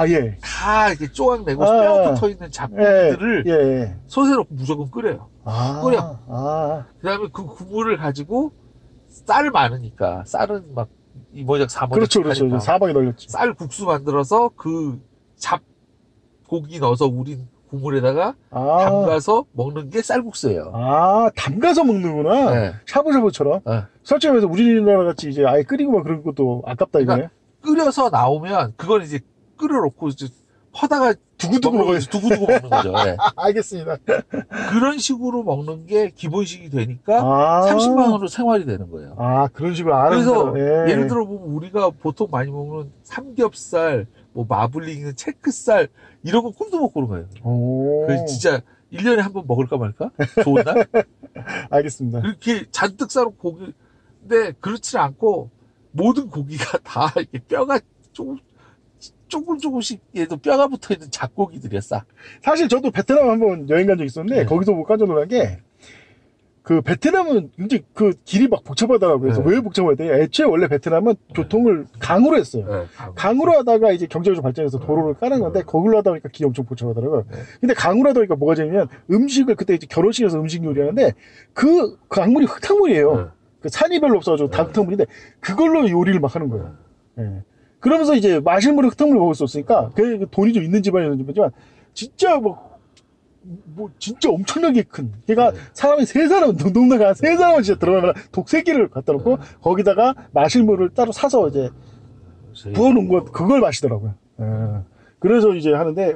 예. 다 이렇게 쪼각내고 뼈 붙어 있는 잡고기들을 솥에 넣고 무조건 끓여요. 끓여. 그다음에 그 국물을 가지고 쌀 많으니까 쌀은 막 이모작 사모작 그렇죠. 사방에 널렸지. 쌀 국수 만들어서 그 잡고기 넣어서 우린 국물에다가 담가서 먹는 게 쌀국수예요. 담가서 먹는구나. 샤브샤브처럼. 설정에서 우리나라 같이 이제 아예 끓이고 막 그런 것도 아깝다 이거네. 그러니까 끓여서 나오면 그걸 이제 끓여놓고 이제 퍼다가 두고두고 먹는 거죠. 알겠습니다. 그런 식으로 먹는 게 기본식이 되니까 30만 원으로 생활이 되는 거예요. 그런 식으로 그래서 예를 들어 보면 우리가 보통 많이 먹는 삼겹살, 뭐 마블링, 체크살 이런 거 꿈도 못 꾸는 거예요. 그래서 진짜 1년에 한 번 먹을까 말까? 좋은 날? 알겠습니다. 그렇게 잔뜩 싸놓고 고기, 근데 그렇지 않고 모든 고기가 다 이렇게 뼈가 조금씩 얘도 뼈가 붙어있는 잡고기들이야, 싹. 사실 저도 베트남 한번 여행 간 적 있었는데 거기서 뭐 깜짝 놀란 게 그 베트남은 굉장히 그 길이 막 복잡하더라고요. 그래서 왜 복잡하대? 애초에 원래 베트남은 교통을 강으로 했어요. 강으로 하다가 이제 경제가 좀 발전해서 도로를 까는 건데 거기로 하다 보니까 길이 엄청 복잡하더라고요. 근데 강으로 하다 보니까 뭐가 재밌냐면 음식을 그때 이제 결혼식에서 음식 요리하는데 그 강물이 흙탕물이에요. 그 산이 별로 없어가지고 다 흙탕물인데 그걸로 요리를 막 하는 거예요. 그러면서 이제 마실 물에 흙탕물을 먹을 수 없으니까 그 돈이 좀 있는 집안이었지만 진짜 뭐 진짜 엄청나게 큰 걔가 사람이 세 사람 동네가 세 사람은 진짜 들어가면 독세기를 갖다 놓고 거기다가 마실 물을 따로 사서 이제 부어놓은 것 그걸 마시더라고요. 그래서 이제 하는데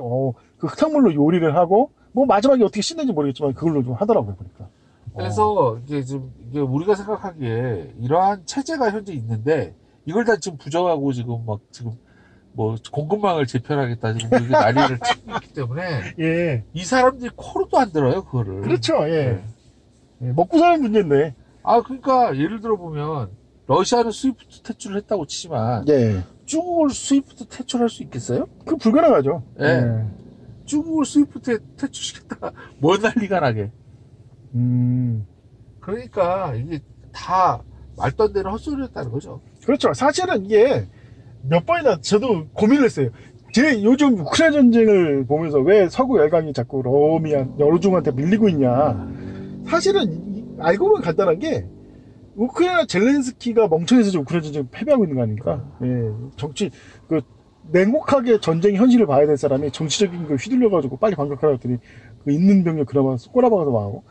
그 흙탕물로 요리를 하고 뭐 마지막에 어떻게 씻는지 모르겠지만 그걸로 좀 하더라고요 보니까. 그래서 이게 지금 이게 우리가 생각하기에 이러한 체제가 현재 있는데 이걸 다 지금 부정하고 지금 뭐 공급망을 재편하겠다 지금 이게 난리를 치고 있기 때문에 이 사람들이 코로도 안 들어요 그거를. 그렇죠. 먹고 사는 문제인데. 그러니까 예를 들어 보면 러시아는 스위프트 퇴출을 했다고 치지만 중국을 스위프트 퇴출할 수 있겠어요? 그 불가능하죠. 중국을 스위프트에 퇴출시켰다가 뭐 난리가 나게. 그러니까 이게 다 말도 안 되는 헛소리였다는 거죠. 그렇죠. 사실은 이게 몇 번이나 저도 고민을 했어요. 제 요즘 우크라이나 전쟁을 보면서 왜 서구 열강이 자꾸 여중한테 밀리고 있냐. 사실은 알고 보면 간단한 게 우크라이나 젤렌스키가 멍청해서 우크라이나 전쟁을 패배하고 있는 거 아닙니까? 정치 냉혹하게 전쟁 현실을 봐야 될 사람이 정치적인 걸 휘둘려가지고 빨리 반격하라 했더니 그 있는 병력 그나마 꼬라박아서 망하고.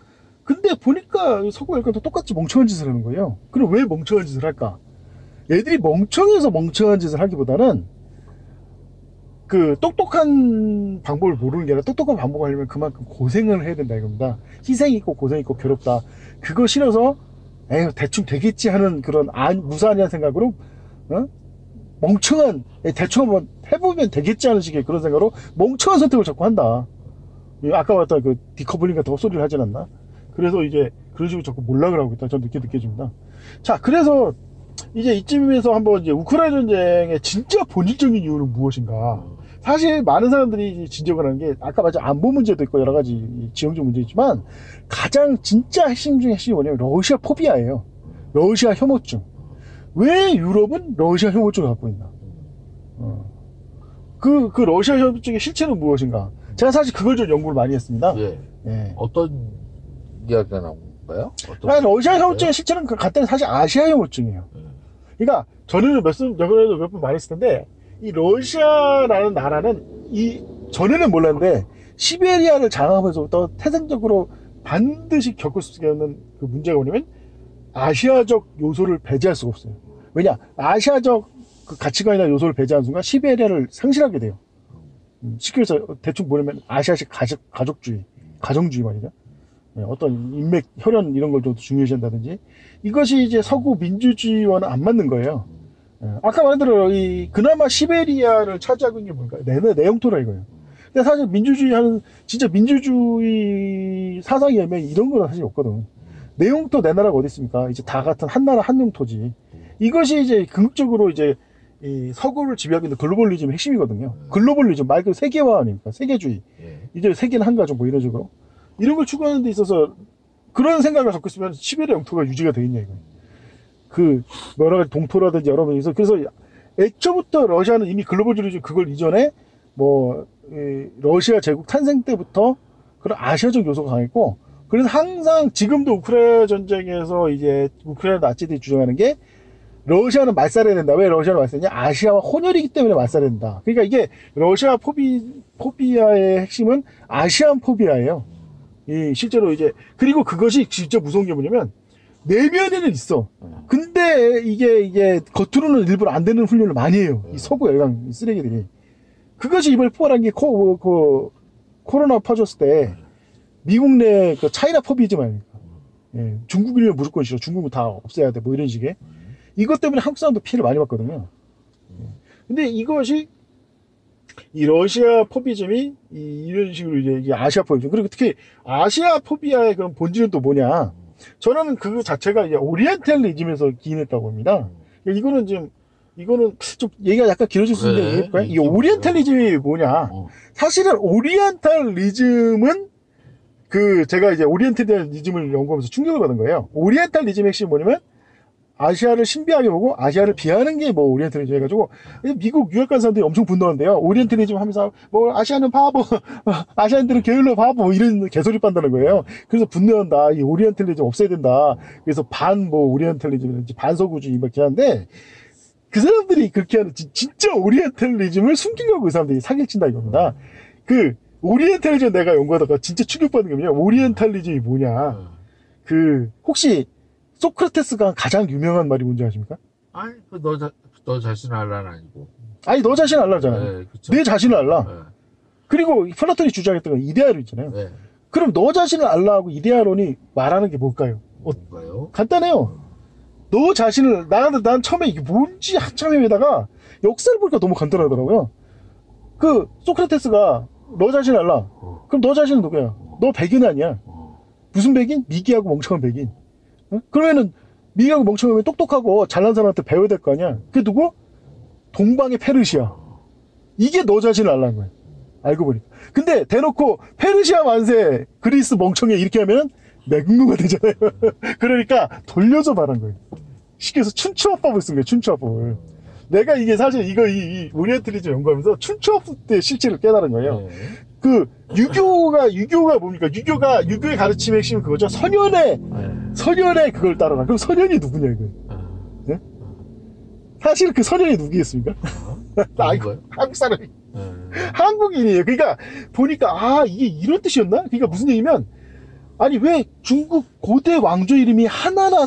근데 보니까 서구 열강도 똑같이 멍청한 짓을 하는 거예요. 그럼 왜 멍청한 짓을 할까? 애들이 멍청해서 멍청한 짓을 하기보다는 그 똑똑한 방법을 모르는 게 아니라 똑똑한 방법을 하려면 그만큼 고생을 해야 된다 이겁니다. 희생이 있고 고생이 있고 괴롭다. 그거 싫어서 에휴 대충 되겠지 하는 그런 무사한 생각으로 멍청한 대충 한번 해보면 되겠지 하는 식의 그런 생각으로 멍청한 선택을 자꾸 한다. 아까 말했던 그 디커블링 같은 헛소리를 하진 않나? 그래서 이제 그런 식으로 자꾸 몰락을 하고 있다. 저는 느껴집니다. 자, 그래서 이제 이쯤에서 한번 이제 우크라이나 전쟁의 진짜 본질적인 이유는 무엇인가? 사실 많은 사람들이 진정을 하는 게 아까 말한 안보 문제도 있고 여러 가지 지형적 문제 있지만 가장 진짜 핵심 중에 핵심이 뭐냐면 러시아 포비아예요. 러시아 혐오증. 왜 유럽은 러시아 혐오증을 갖고 있나? 그 러시아 혐오증의 실체는 무엇인가? 제가 사실 그걸 좀 연구를 많이 했습니다. 어떤 이야기가 나온가요? 러시아 혐오증의 실체는 간단히 사실 아시아 혐오증이에요. 그러니까 저는 여기에도 몇 번 많이 했을 텐데 이 러시아라는 나라는 전에는 몰랐는데 시베리아를 장악하면서부터 태생적으로 반드시 겪을 수 있는 그 문제가 뭐냐면 아시아적 요소를 배제할 수가 없어요. 왜냐? 아시아적 그 가치관이나 요소를 배제하는 순간 시베리아를 상실하게 돼요. 쉽게 해서 대충 보려면 아시아식 가족주의, 가정주의 말이죠. 어떤 인맥, 혈연 이런 걸 좀 중요시한다든지 이것이 이제 서구 민주주의와는 안 맞는 거예요. 아까 말한 대로 그나마 시베리아를 차지하고 있는 게 뭔가 내영토라 이거예요. 근데 사실 민주주의 하는, 진짜 민주주의 사상이면 이런 거는 사실 없거든. 내 영토 내 나라가 어디 있습니까? 이제 다 같은 한 나라 한 영토지. 이것이 이제 궁극적으로 이제 이 서구를 지배하고 있는 글로벌리즘의 핵심이거든요. 글로벌리즘 말 그대로 세계화 아닙니까? 세계주의. 이제 세계는 한 가족 뭐 이런 식으로. 이런 걸 추구하는 데 있어서 그런 생각을 갖고 있으면 시베리아 영토가 유지가 되겠냐 이거. 그 여러 가지 동토라든지 여러 가지에서 그래서 애초부터 러시아는 이미 글로벌리즘 그걸 이전에 뭐 러시아 제국 탄생 때부터 그런 아시아적 요소가 강했고 그래서 항상 지금도 우크라이나 전쟁에서 이제 우크라이나 나치들이 주장하는 게 러시아는 말살해야 된다. 왜 러시아는 말살했냐? 아시아와 혼혈이기 때문에 말살해야 된다. 그러니까 이게 러시아 포비아의 핵심은 아시안 포비아예요. 이 실제로 이제 그리고 그것이 진짜 무서운 게 뭐냐면 내면에는 있어. 근데 이게 겉으로는 일부러 안 되는 훈련을 많이 해요. 이 서구 열강 쓰레기들이. 그것이 이번에 폭발한 게 코로나 퍼졌을 때 미국 내 그 차이나 포비즘 아닙니까? 예, 중국인이면 무조건 싫어. 중국은 다 없애야 돼. 뭐 이런 식의. 이것 때문에 한국 사람도 피해를 많이 받거든요. 근데 이것이 이 러시아 포비즘이 이런 식으로 이제 아시아 포비즘 그리고 특히 아시아 포비아의 그런 본질은 또 뭐냐? 저는 그 자체가 이제 오리엔탈리즘에서 기인했다고 봅니다. 이거는 좀 얘기가 약간 길어질 수 있는데 얘기할까요? 이 오리엔탈리즘이 뭐냐? 사실은 오리엔탈리즘은 제가 이제 오리엔탈리즘을 연구하면서 충격을 받은 거예요. 오리엔탈리즘의 핵심이 뭐냐면 아시아를 신비하게 보고 아시아를 비하하는 게 뭐 오리엔탈리즘 해가지고 미국 유학 간 사람들이 엄청 분노한대요. 오리엔탈리즘 하면서 뭐 아시아는 바보, 아시아인들은 게을러 바보 뭐 이런 개소리 빤다는 거예요. 그래서 분노한다. 이 오리엔탈리즘 없애야 된다. 그래서 오리엔탈리즘이든지 반서구주의 막 하는데 그 사람들이 그렇게 하는 진짜 오리엔탈리즘을 숨기려고 그 사람들이 사기친다 이겁니다. 그 오리엔탈리즘 내가 연구하다가 진짜 충격받는 게 뭐냐? 오리엔탈리즘이 뭐냐? 혹시 소크라테스가 가장 유명한 말이 뭔지 아십니까? 아니, 너 자신 알라는 아니고. 아니, 너 자신 알라잖아요. 네, 내 자신을 알라. 네. 그리고 플라톤이 주장했던 건 이데아론 있잖아요. 네. 그럼 너 자신을 알라하고 이데아론이 말하는 게 뭘까요? 뭔가요? 간단해요. 너 자신을, 난 처음에 이게 뭔지 한참 헤매다가 역사를 보니까 너무 간단하더라고요. 소크라테스가 너 자신을 알라. 그럼 너 자신은 누구야? 너 백인 아니야. 무슨 백인? 미개하고 멍청한 백인. 응? 그러면은 미개하고 멍청하면 똑똑하고 잘난 사람한테 배워야 될 거 아니야. 그게 누구? 동방의 페르시아. 이게 너 자신을 알라는 거야. 알고 보니까. 근데 대놓고 페르시아 만세 그리스 멍청해 이렇게 하면 맥루가 되잖아요. 그러니까 돌려서 말한 거예요. 쉽게 해서 춘추화법을 쓴 거예요. 춘추화법을. 내가 이게 사실 이 오리엔탈리즘 연구하면서 춘추화법 때 실제로 깨달은 거예요. 유교가 뭡니까? 유교의 가르침의 핵심은 그거죠. 선현의 그걸 따라라. 그럼 선현이 누구냐, 이거. 네? 사실 그 선현이 누구겠습니까? 한국 사람이. 한국인이에요. 그러니까, 보니까, 이게 이런 뜻이었나? 그러니까 무슨 얘기면, 아니, 왜 중국 고대 왕조 이름이 하나라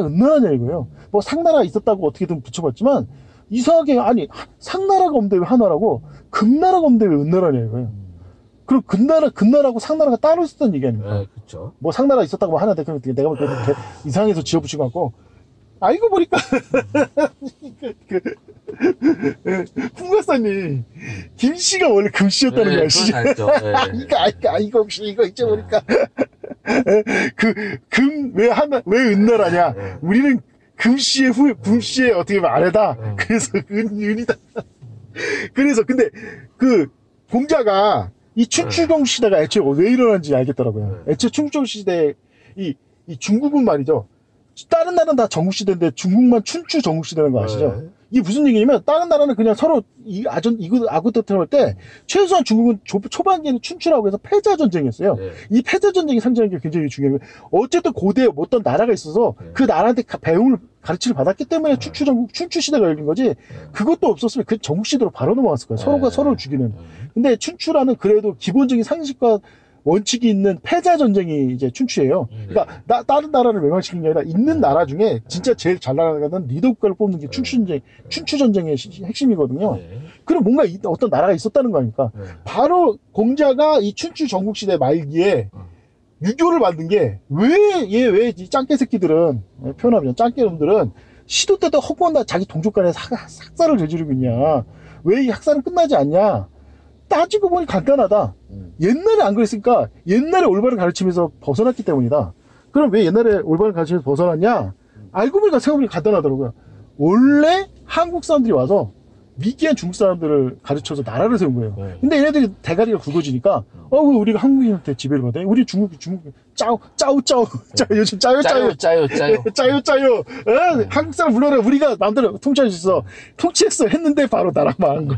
은나라냐, 이거예요. 뭐 상나라가 있었다고 어떻게든 붙여봤지만, 이상하게, 아니, 상나라가 없는데 왜 하나라고, 금나라가 없는데 왜 은나라냐, 이거예요. 그럼 금나라하고 상나라가 따로 있었던 얘기 아닙니까? 네, 그쵸. 뭐 상나라 있었다고 뭐 하는데, 그럼 내가 볼 때 이상해서 지어붙이고 갖고, 알고 보니까, 풍과사님, 김씨가 원래 금씨였다는 거 아시죠? 이거 혹시 이거 잊어보니까. 왜 은나라냐? 우리는 금씨의 어떻게 보면 아래다. 그래서 은이다. 그래서, 근데, 공자가, 이 춘추종 시대가 애초에 왜 일어난지 알겠더라고요. 애초에 춘추종 시대, 이 중국은 말이죠. 다른 나라는 다 전국시대인데 중국만 춘추 전국시대라는 거 아시죠? 이게 무슨 얘기냐면 다른 나라는 그냥 서로 아구다툼 할 때 최소한 중국은 초반기에는 춘추라고 해서 패자전쟁이었어요. 이 패자전쟁이 상징하는 게 굉장히 중요해요. 어쨌든 고대에 어떤 나라가 있어서 그 나라한테 배움을 가르침을 받았기 때문에 춘추 시대가 열린 거지. 그것도 없었으면 그 전국시대로 바로 넘어갔을 거예요. 서로가 서로를 죽이는. 근데 춘추라는 그래도 기본적인 상식과 원칙이 있는 패자 전쟁이 이제 춘추예요. 그러니까 다른 나라를 멸망시키는 게 아니라 있는 나라 중에 진짜 제일 잘 나가는 리더 국가를 뽑는 게 춘추 전쟁의 핵심이거든요. 그럼 뭔가 어떤 나라가 있었다는 거 아닙니까? 바로 공자가 이 춘추 전국 시대 말기에 유교를 만든 게 왜 이 짱깨 새끼들은 표현하면 짱깨 놈들은 시도 때도 허구한 자기 동족 간에 학살을 저지르고 있냐? 왜 이 학살은 끝나지 않냐? 따지고 보니 간단하다. 옛날에 안 그랬으니까 옛날에 올바른 가르침에서 벗어났기 때문이다. 그럼 왜 옛날에 올바른 가르침에서 벗어났냐? 알고 보니까 생각해보니까 간단하더라고요. 원래 한국 사람들이 와서 미개한 중국 사람들을 가르쳐서 나라를 세운 거예요. 네. 근데 얘네들이 대가리가 굵어지니까 왜 우리가 한국인한테 지배를 받아? 우리 중국 짜오 요즘 짜요. 한국 사람 불러라. 우리가 마음대로 통치할 수 있어. 통치했어 했는데 바로 나라 망한 거.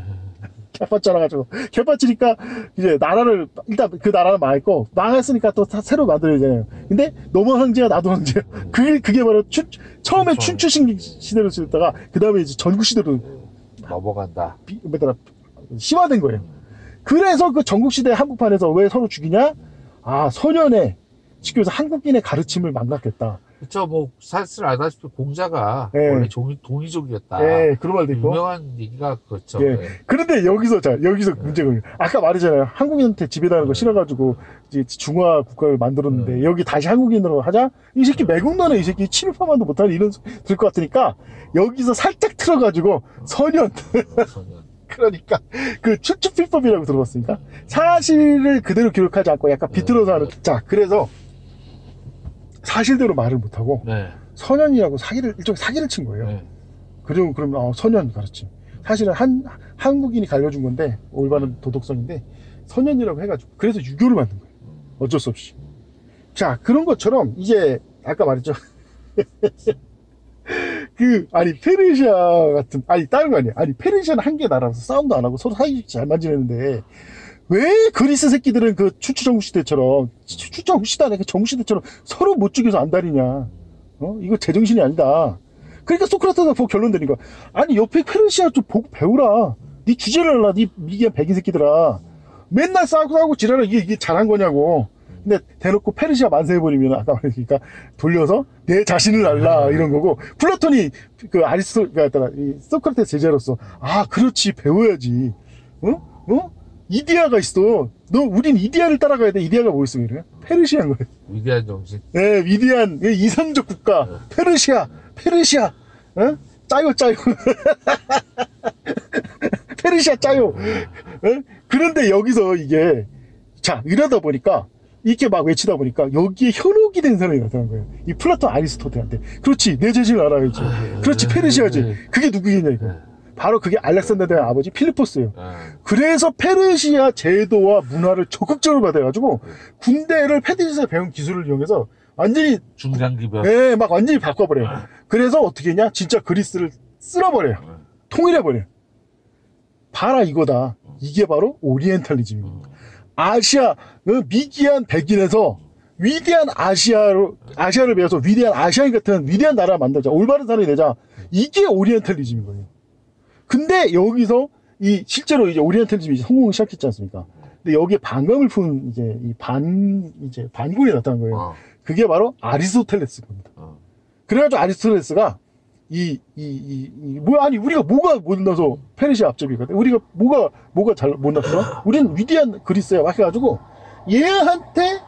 개빠져가지고 개빠지니까 이제 나라를 일단 그 나라는 망했고 망했으니까 또 새로 만들어야 되잖아요. 근데 너무 황제야 나도 황제야. 그게 바로 처음에 춘추 시대로 쓰다가 그 다음에 이제 전국 시대로 넘어간다. 심화된 거예요. 그래서 그 전국시대 한국판에서 왜 서로 죽이냐? 소년의 쉽게 말해서 한국인의 가르침을 망각했다. 그쵸, 뭐, 사실 알다시피 공자가 원래 동이족이었다. 그런 말도 있고. 유명한 얘기가 그렇죠. 그런데 여기서 문제가 아까 말했잖아요. 한국인한테 지배당하는 거 싫어가지고 이제 중화 국가를 만들었는데 여기 다시 한국인으로 하자? 이 새끼 매국노는 이 새끼 침입하만도 못하는 이런 소리 들을 것 같으니까 여기서 살짝 틀어가지고 소년. 그러니까 그 춘추필법이라고 들어봤으니까 사실을 그대로 기록하지 않고 약간 비틀어서 하는. 자, 그래서 사실대로 말을 못하고 선현이라고 일종의 사기를 친 거예요. 그럼 선현 가르침. 사실은 한국인이 갈려준 건데 올바른 도덕성인데 선현이라고 해가지고 그래서 유교를 만든 거예요. 어쩔 수 없이. 자, 그런 것처럼 이제 아까 말했죠. 페르시아 같은 다른 거 아니야. 페르시아는 한 개 나라라서 싸움도 안 하고 서로 사이좋게 잘만 지내는데 왜 그리스 새끼들은 그 추추정시대처럼 추추정시대 아니야 정시대처럼 서로 못 죽여서 안달이냐. 이거 제정신이 아니다. 그러니까 소크라테스가 보고 결론 내린 거야. 옆에 페르시아 좀 보고 배우라. 네 주제를 알라. 네 미개한 백인 새끼들아. 맨날 싸우고 지랄아. 이게 잘한 거냐고. 근데 대놓고 페르시아 만세해버리면 아까 말했으니까 돌려서 내 자신을 알라 이런 거고. 플라톤이 소크라테스 제자로서 그렇지 배워야지. 이디아가 있어. 우린 이디아를 따라가야 돼. 이디아가 뭐였어? 이래? 페르시아인 거야. 위대한 정신. 네, 위대한 이선적 국가. 페르시아. 짜요. 페르시아 짜요. 그런데 여기서 이게 이러다 보니까 이렇게 막 외치다 보니까 여기에 현혹이 된 사람이 나타난 거예요. 이 플라톤 아리스토텔한테. 그렇지, 내 자신을 알아야지. 그렇지, 페르시아지. 그게 누구겠냐 이거. 바로 그게 알렉산더 대왕 아버지 필리포스예요. 그래서 페르시아 제도와 문화를 적극적으로 받아가지고 군대를 페르시아에서 배운 기술을 이용해서 완전히 중장기별. 막 완전히 바꿔버려요. 그래서 어떻게 했냐? 진짜 그리스를 쓸어버려요. 통일해버려요. 봐라 이거다. 이게 바로 오리엔탈리즘입니다. 아시아 미개한 백인에서 위대한 아시아를 배워서 위대한 아시아인 같은 위대한 나라를 만들자. 올바른 사람이 되자. 이게 오리엔탈리즘인 거예요. 근데 여기서 실제로 이제 오리엔탈리즘이 성공을 시작했지 않습니까? 근데 여기에 반감을 푼 반군이 나타난 거예요. 그게 바로 아리스토텔레스 겁니다. 그래가지고 아리스토텔레스가 우리가 뭐가 못나서 페르시아 앞잡이거든. 우리가 뭐가 잘 못났어? 우린 위대한 그리스야. 막 해가지고 얘한테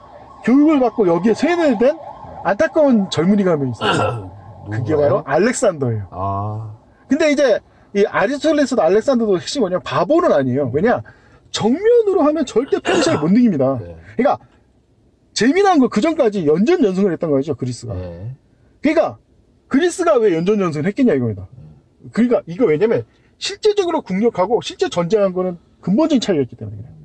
교육을 받고 여기에 세뇌된 안타까운 젊은이가 한 명 있어요. 그게 바로 알렉산더예요. 근데 이제 이 아리스토텔레스도 알렉산더도 핵심이 뭐냐? 바보는 아니에요. 왜냐? 정면으로 하면 절대 페르시아를 못 이깁니다. 그러니까 재미난 거 그전까지 연전연승을 했던 거죠, 그리스가. 그러니까 그리스가 왜 연전연승을 했겠냐 이겁니다. 그러니까 이거 왜냐면 실제적으로 국력하고 실제 전쟁한 거는 근본적인 차이가 있기 때문에 그래요.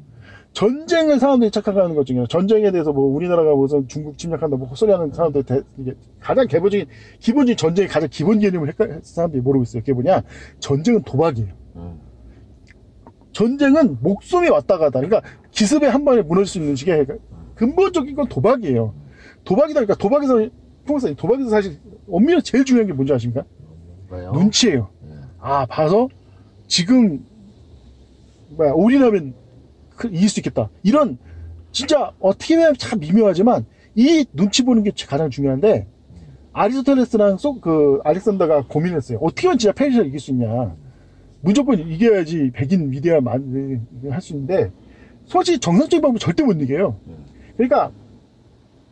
전쟁을 사람들이 착각하는 것 중에 전쟁에 대해서 뭐 우리나라가 무슨 중국 침략한다 뭐 헛소리하는 사람들 이게 가장 기본적인 전쟁의 가장 기본 개념을 사람들이 모르고 있어요. 그게 뭐냐? 전쟁은 도박이에요. 전쟁은 목숨이 왔다 가다. 그러니까 기습에 한 번에 무너질 수 있는 식의 근본적인 건 도박이에요. 도박이다. 그러니까 도박에서 사실 엄밀히 제일 중요한 게 뭔지 아십니까? 뭐요? 눈치예요. 봐서 지금 올인하면 이길 수 있겠다. 이런 진짜 어떻게 보면 참 미묘하지만 이 눈치 보는 게 가장 중요한데 아리스토텔레스랑 알렉산더가 고민했어요. 어떻게 하면 진짜 페르시아를 이길 수 있냐. 무조건 이겨야지 백인 위대한 할 수 있는데 솔직히 정상적인 방법은 절대 못 이겨요. 그러니까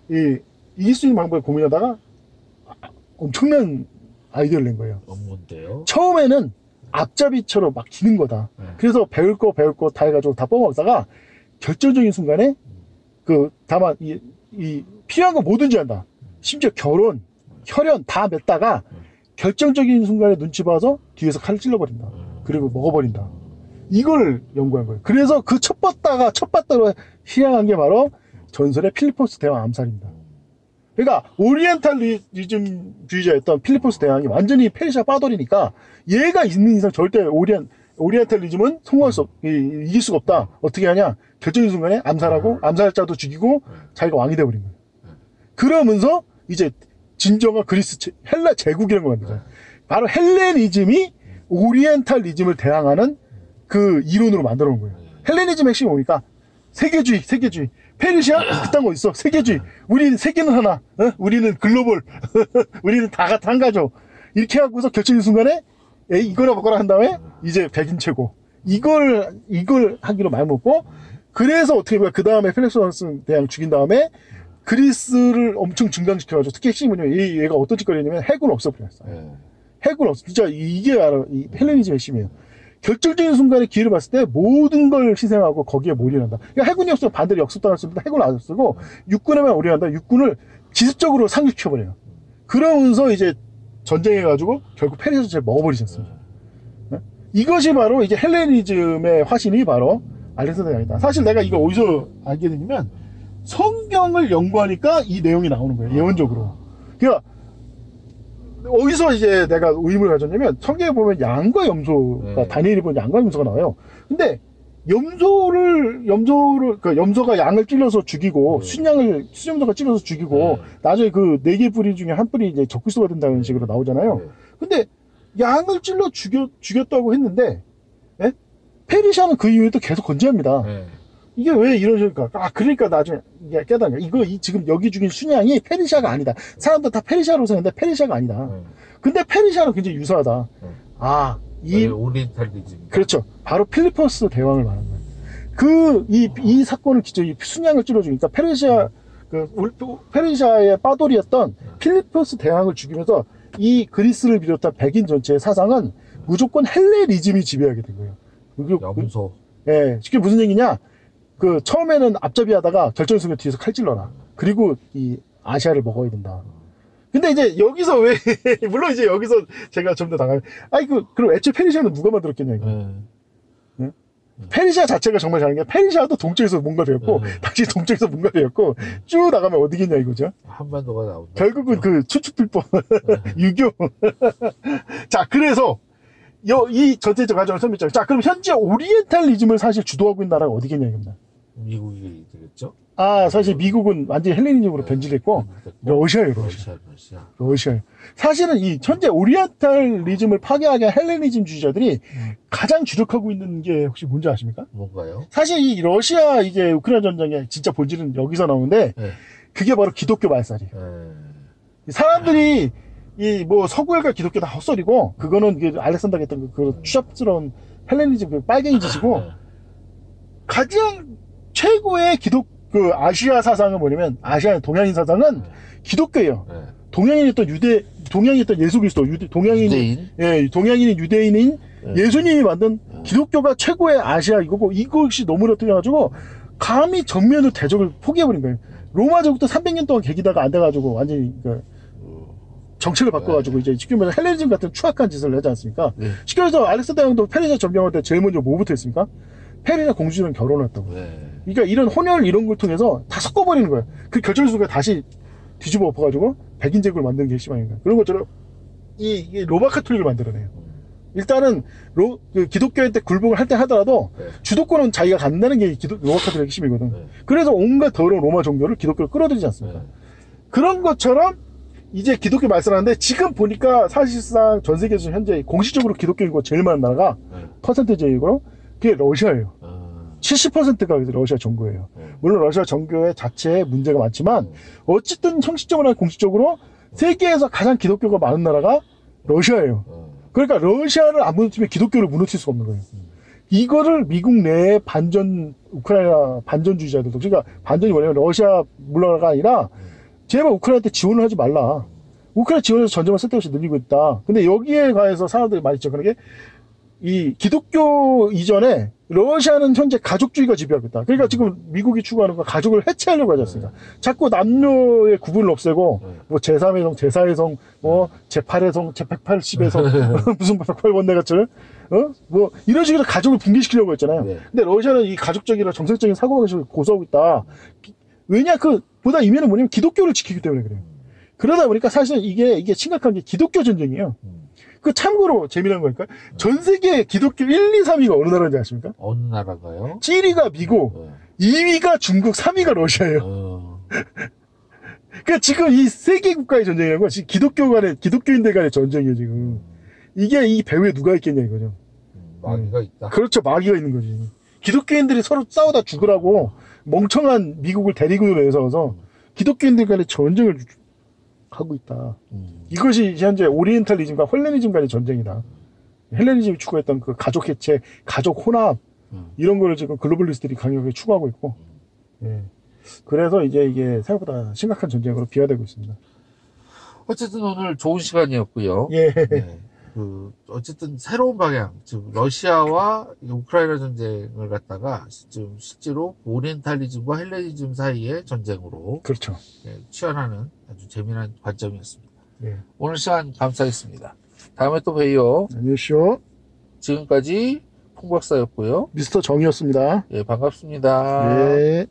이길 수 있는 방법을 고민하다가 엄청난 아이디어를 낸 거예요. 뭔데요? 처음에는 앞잡이처럼 막 기는 거다. 그래서 배울 거 다 해가지고 다 뽑아먹다가 결정적인 순간에 다만 이 필요한 거 뭐든지 한다. 심지어 결혼, 혈연 다 맺다가 결정적인 순간에 눈치 봐서 뒤에서 칼을 찔러버린다. 그리고 먹어버린다. 이걸 연구한 거예요. 그래서 그 첫 바다로 희양한 게 바로 전설의 필리포스 대왕 암살입니다. 그러니까 오리엔탈리즘주의자였던 필리포스 대왕이 완전히 페르시아 빠돌이니까 얘가 있는 이상 절대 오리엔탈리즘은 이길 수가 없다. 어떻게 하냐? 결정적인 순간에 암살하고 암살자도 죽이고 자기가 왕이 되어버린 거예요. 그러면서 이제 진정한 헬라 제국이라는 걸 만들죠. 바로 헬레니즘이 오리엔탈리즘을 대항하는 그 이론으로 만들어 놓은 거예요. 헬레니즘 핵심이 뭡니까? 세계주의. 페르시아? 그딴 거 있어. 세계주의. 우리는 세계는 하나. 우리는 글로벌. 우리는 다 같은 한 가족. 이렇게 하고서 결정적인 순간에 이거나 먹거나 한 다음에 이제 백인 최고. 이걸 하기로 마음먹고 그래서 어떻게 보면 그 다음에 펠릭스 대왕 죽인 다음에 그리스를 엄청 증강시켜가지고 특히 핵심이 뭐냐면 얘가 어떤 짓거리냐면 해군 없애버렸어요. 해군 없애. 진짜 이게 바로 이 헬레니즘 핵심이에요. 결정적인 순간에 기회를 봤을 때 모든 걸 희생하고 거기에 몰인한다. 그러니까 해군이 없으면 반대로 역습당할 수 있는데 해군을 안 쓰고 육군에만 올인한다. 육군을 기습적으로 상륙시켜버려요. 그러면서 이제 전쟁해가지고 결국 페르시아 전체를 먹어버리지 않습니까? 이것이 바로 이제 헬레니즘의 화신이 바로 알렉산더 대왕이다. 사실 내가 이거 어디서 알게 되냐면 성경을 연구하니까 이 내용이 나오는 거예요. 예언적으로. 그러니까 어디서 이제 내가 의문을 가졌냐면 성경에 보면 양과 염소가 다니엘이 보면 양과 염소가 나와요. 근데 염소가 양을 찔러서 죽이고 수염소가 찔러서 죽이고 나중에 그 4개 뿌리 중에 한 뿌리 이제 적그리스도가 된다는 식으로 나오잖아요. 근데 양을 찔러 죽였다고 했는데 페르시아는 그 이후에 또 계속 건재합니다. 이게 왜 이러실까? 그러니까 나중에 깨닫는 거야. 지금 여기 죽인 순양이 페르시아가 아니다. 사람들 다 페르시아로 생각하는데 페르시아가 아니다. 근데 페르시아는 굉장히 유사하다. 오리엔탈리즘. 그렇죠. 바로 필리포스 대왕을 말하는 거예요. 이 사건을 기초, 이 순양을 찔러주니까 페르시아의 빠돌이었던 필리포스 대왕을 죽이면서 이 그리스를 비롯한 백인 전체의 사상은 무조건 헬레니즘이 지배하게 된 거예요. 염소. 쉽게 무슨 얘기냐? 처음에는 앞잡이 하다가 결정순간 뒤에서 칼 찔러라. 그리고 이 아시아를 먹어야 된다. 근데 이제 여기서 물론 이제 여기서 제가 좀 더 나가면, 그럼 애초에 페르시아는 누가 만들었겠냐, 이거. 페르시아 자체가 정말 잘하는 게, 페르시아도 동쪽에서 뭔가 되었고, 당시 동쪽에서 뭔가 되었고, 쭉 나가면 어디겠냐, 이거죠. 한반도가 나온다. 결국은 추축필법, 유교. 자, 그래서, 이 전체적 과정을 설명했죠. 자, 그럼 현재 오리엔탈리즘을 사실 주도하고 있는 나라가 어디겠냐, 이겁니다. 미국이 되겠죠? 사실 미국은 완전히 헬레니즘으로 변질했고, 러시아예요. 사실은 이 현재 오리엔탈리즘을 파괴하게 한 헬레니즘주의자들이 가장 주력하고 있는 게 혹시 뭔지 아십니까? 뭔가요? 사실 이 러시아 이게 우크라이나 전쟁의 진짜 본질은 여기서 나오는데, 그게 바로 기독교 말살이에요. 사람들이 서구엘과 기독교 다 헛소리고, 그거는 알렉산더가 했던 그 추잡스러운 헬레니즘 빨갱이 짓이고, 가장 최고의 아시아 사상은 뭐냐면, 동양인 사상은 기독교예요. 동양이 있던 예수 그리스도, 동양인이 유대인인 예수님이 만든 기독교가 최고의 아시아 이거고, 이것이 너무나 틀려가지고, 감히 정면으로 대적을 포기해버린 거예요. 로마 제국도 300년 동안 계기다가 안 돼가지고, 완전히, 정책을 바꿔가지고, 이제, 쉽게 말해서 헬레니즘 같은 추악한 짓을 하지 않습니까? 쉽게 말해서 알렉산더 대왕도 페르시아 점령할 때 제일 먼저 뭐부터 했습니까? 페르시아 공주랑 결혼을 했다고. 그러니까 이런 혼혈 이런 걸 통해서 다 섞어버리는 거예요. 그 결정수가 다시 뒤집어 엎어가지고 백인 제국을 만드는 게 핵심 아닌가. 그런 것처럼 이 로마 카톨릭을 만들어내요. 일단은 기독교한테 굴복을 할 때 하더라도 주도권은 자기가 갖는다는 게 로마 카톨릭의 핵심이거든. 그래서 온갖 더러운 로마 종교를 기독교로 끌어들이지 않습니까? 그런 것처럼 이제 기독교 말씀하는데 지금 보니까 사실상 전 세계에서 현재 공식적으로 기독교 인구가 제일 많은 나라가 퍼센테이지로 그게 러시아예요. 70%가 러시아 정교예요. 물론 러시아 정교의 자체에 문제가 많지만 어쨌든 형식적으로나 공식적으로 세계에서 가장 기독교가 많은 나라가 러시아예요. 그러니까 러시아를 안 무너뜨리면 기독교를 무너뜨릴 수가 없는 거예요. 이거를 미국 내의 우크라이나 반전주의자들도, 그러니까 반전이 뭐냐면 러시아 물러나가 아니라 제발 우크라이나한테 지원을 하지 말라. 우크라이나 지원해서 전쟁을 쓸데없이 늘리고 있다. 근데 여기에 관해서 사람들이 많이 있죠. 그러게 이 기독교 이전에 러시아는 현재 가족주의가 지배하고 있다. 그러니까 지금 미국이 추구하는 건 가족을 해체하려고 하지 않습니까? 자꾸 남녀의 구분을 없애고 뭐 제3의 성, 제4의 성, 뭐 제8의 성, 제180의 성, 무슨 108번뇌 같은 뭐 이런 식으로 가족을 붕괴시키려고 했잖아요. 근데 러시아는 이 가족적이나 정책적인 사고방식을 고수하고 있다. 왜냐 보다 이면은 뭐냐면 기독교를 지키기 때문에 그래요. 그러다 보니까 사실 이게 심각한 게 기독교 전쟁이에요. 그 참고로 재미난 거니까 전 세계 기독교 1, 2, 3위가 어느 나라인지 아십니까? 어느 나라가요? 1위가 미국, 2위가 중국, 3위가 러시아예요. 그러니까 지금 이 세 개 국가의 전쟁이라는 건 지금 기독교인들 간의 전쟁이에요, 지금. 이게 이 배후에 누가 있겠냐 이거죠. 마귀가 있다. 그렇죠, 마귀가 있는 거지. 기독교인들이 서로 싸우다 죽으라고 멍청한 미국을 데리고 내서서 기독교인들 간의 전쟁을 하고 있다. 이것이 현재 오리엔탈리즘과 헬레니즘 간의 전쟁이다. 헬레니즘이 추구했던 그 가족 해체, 가족 혼합 이런 거를 지금 글로벌리스트들이 강력하게 추구하고 있고, 예. 그래서 이제 이게 생각보다 심각한 전쟁으로 비화되고 있습니다. 어쨌든 오늘 좋은 시간이었고요. 예. 네. 어쨌든 새로운 방향, 즉 러시아와 우크라이나 전쟁을 갖다가 지금 실제로 오리엔탈리즘과 헬레니즘 사이의 전쟁으로 그렇죠. 치환하는 아주 재미난 관점이었습니다. 예. 오늘 시간 감사했습니다. 다음에 또 봬요. 안녕히 계십시오. 지금까지 풍박사였고요. 미스터 정이었습니다. 예, 반갑습니다. 예.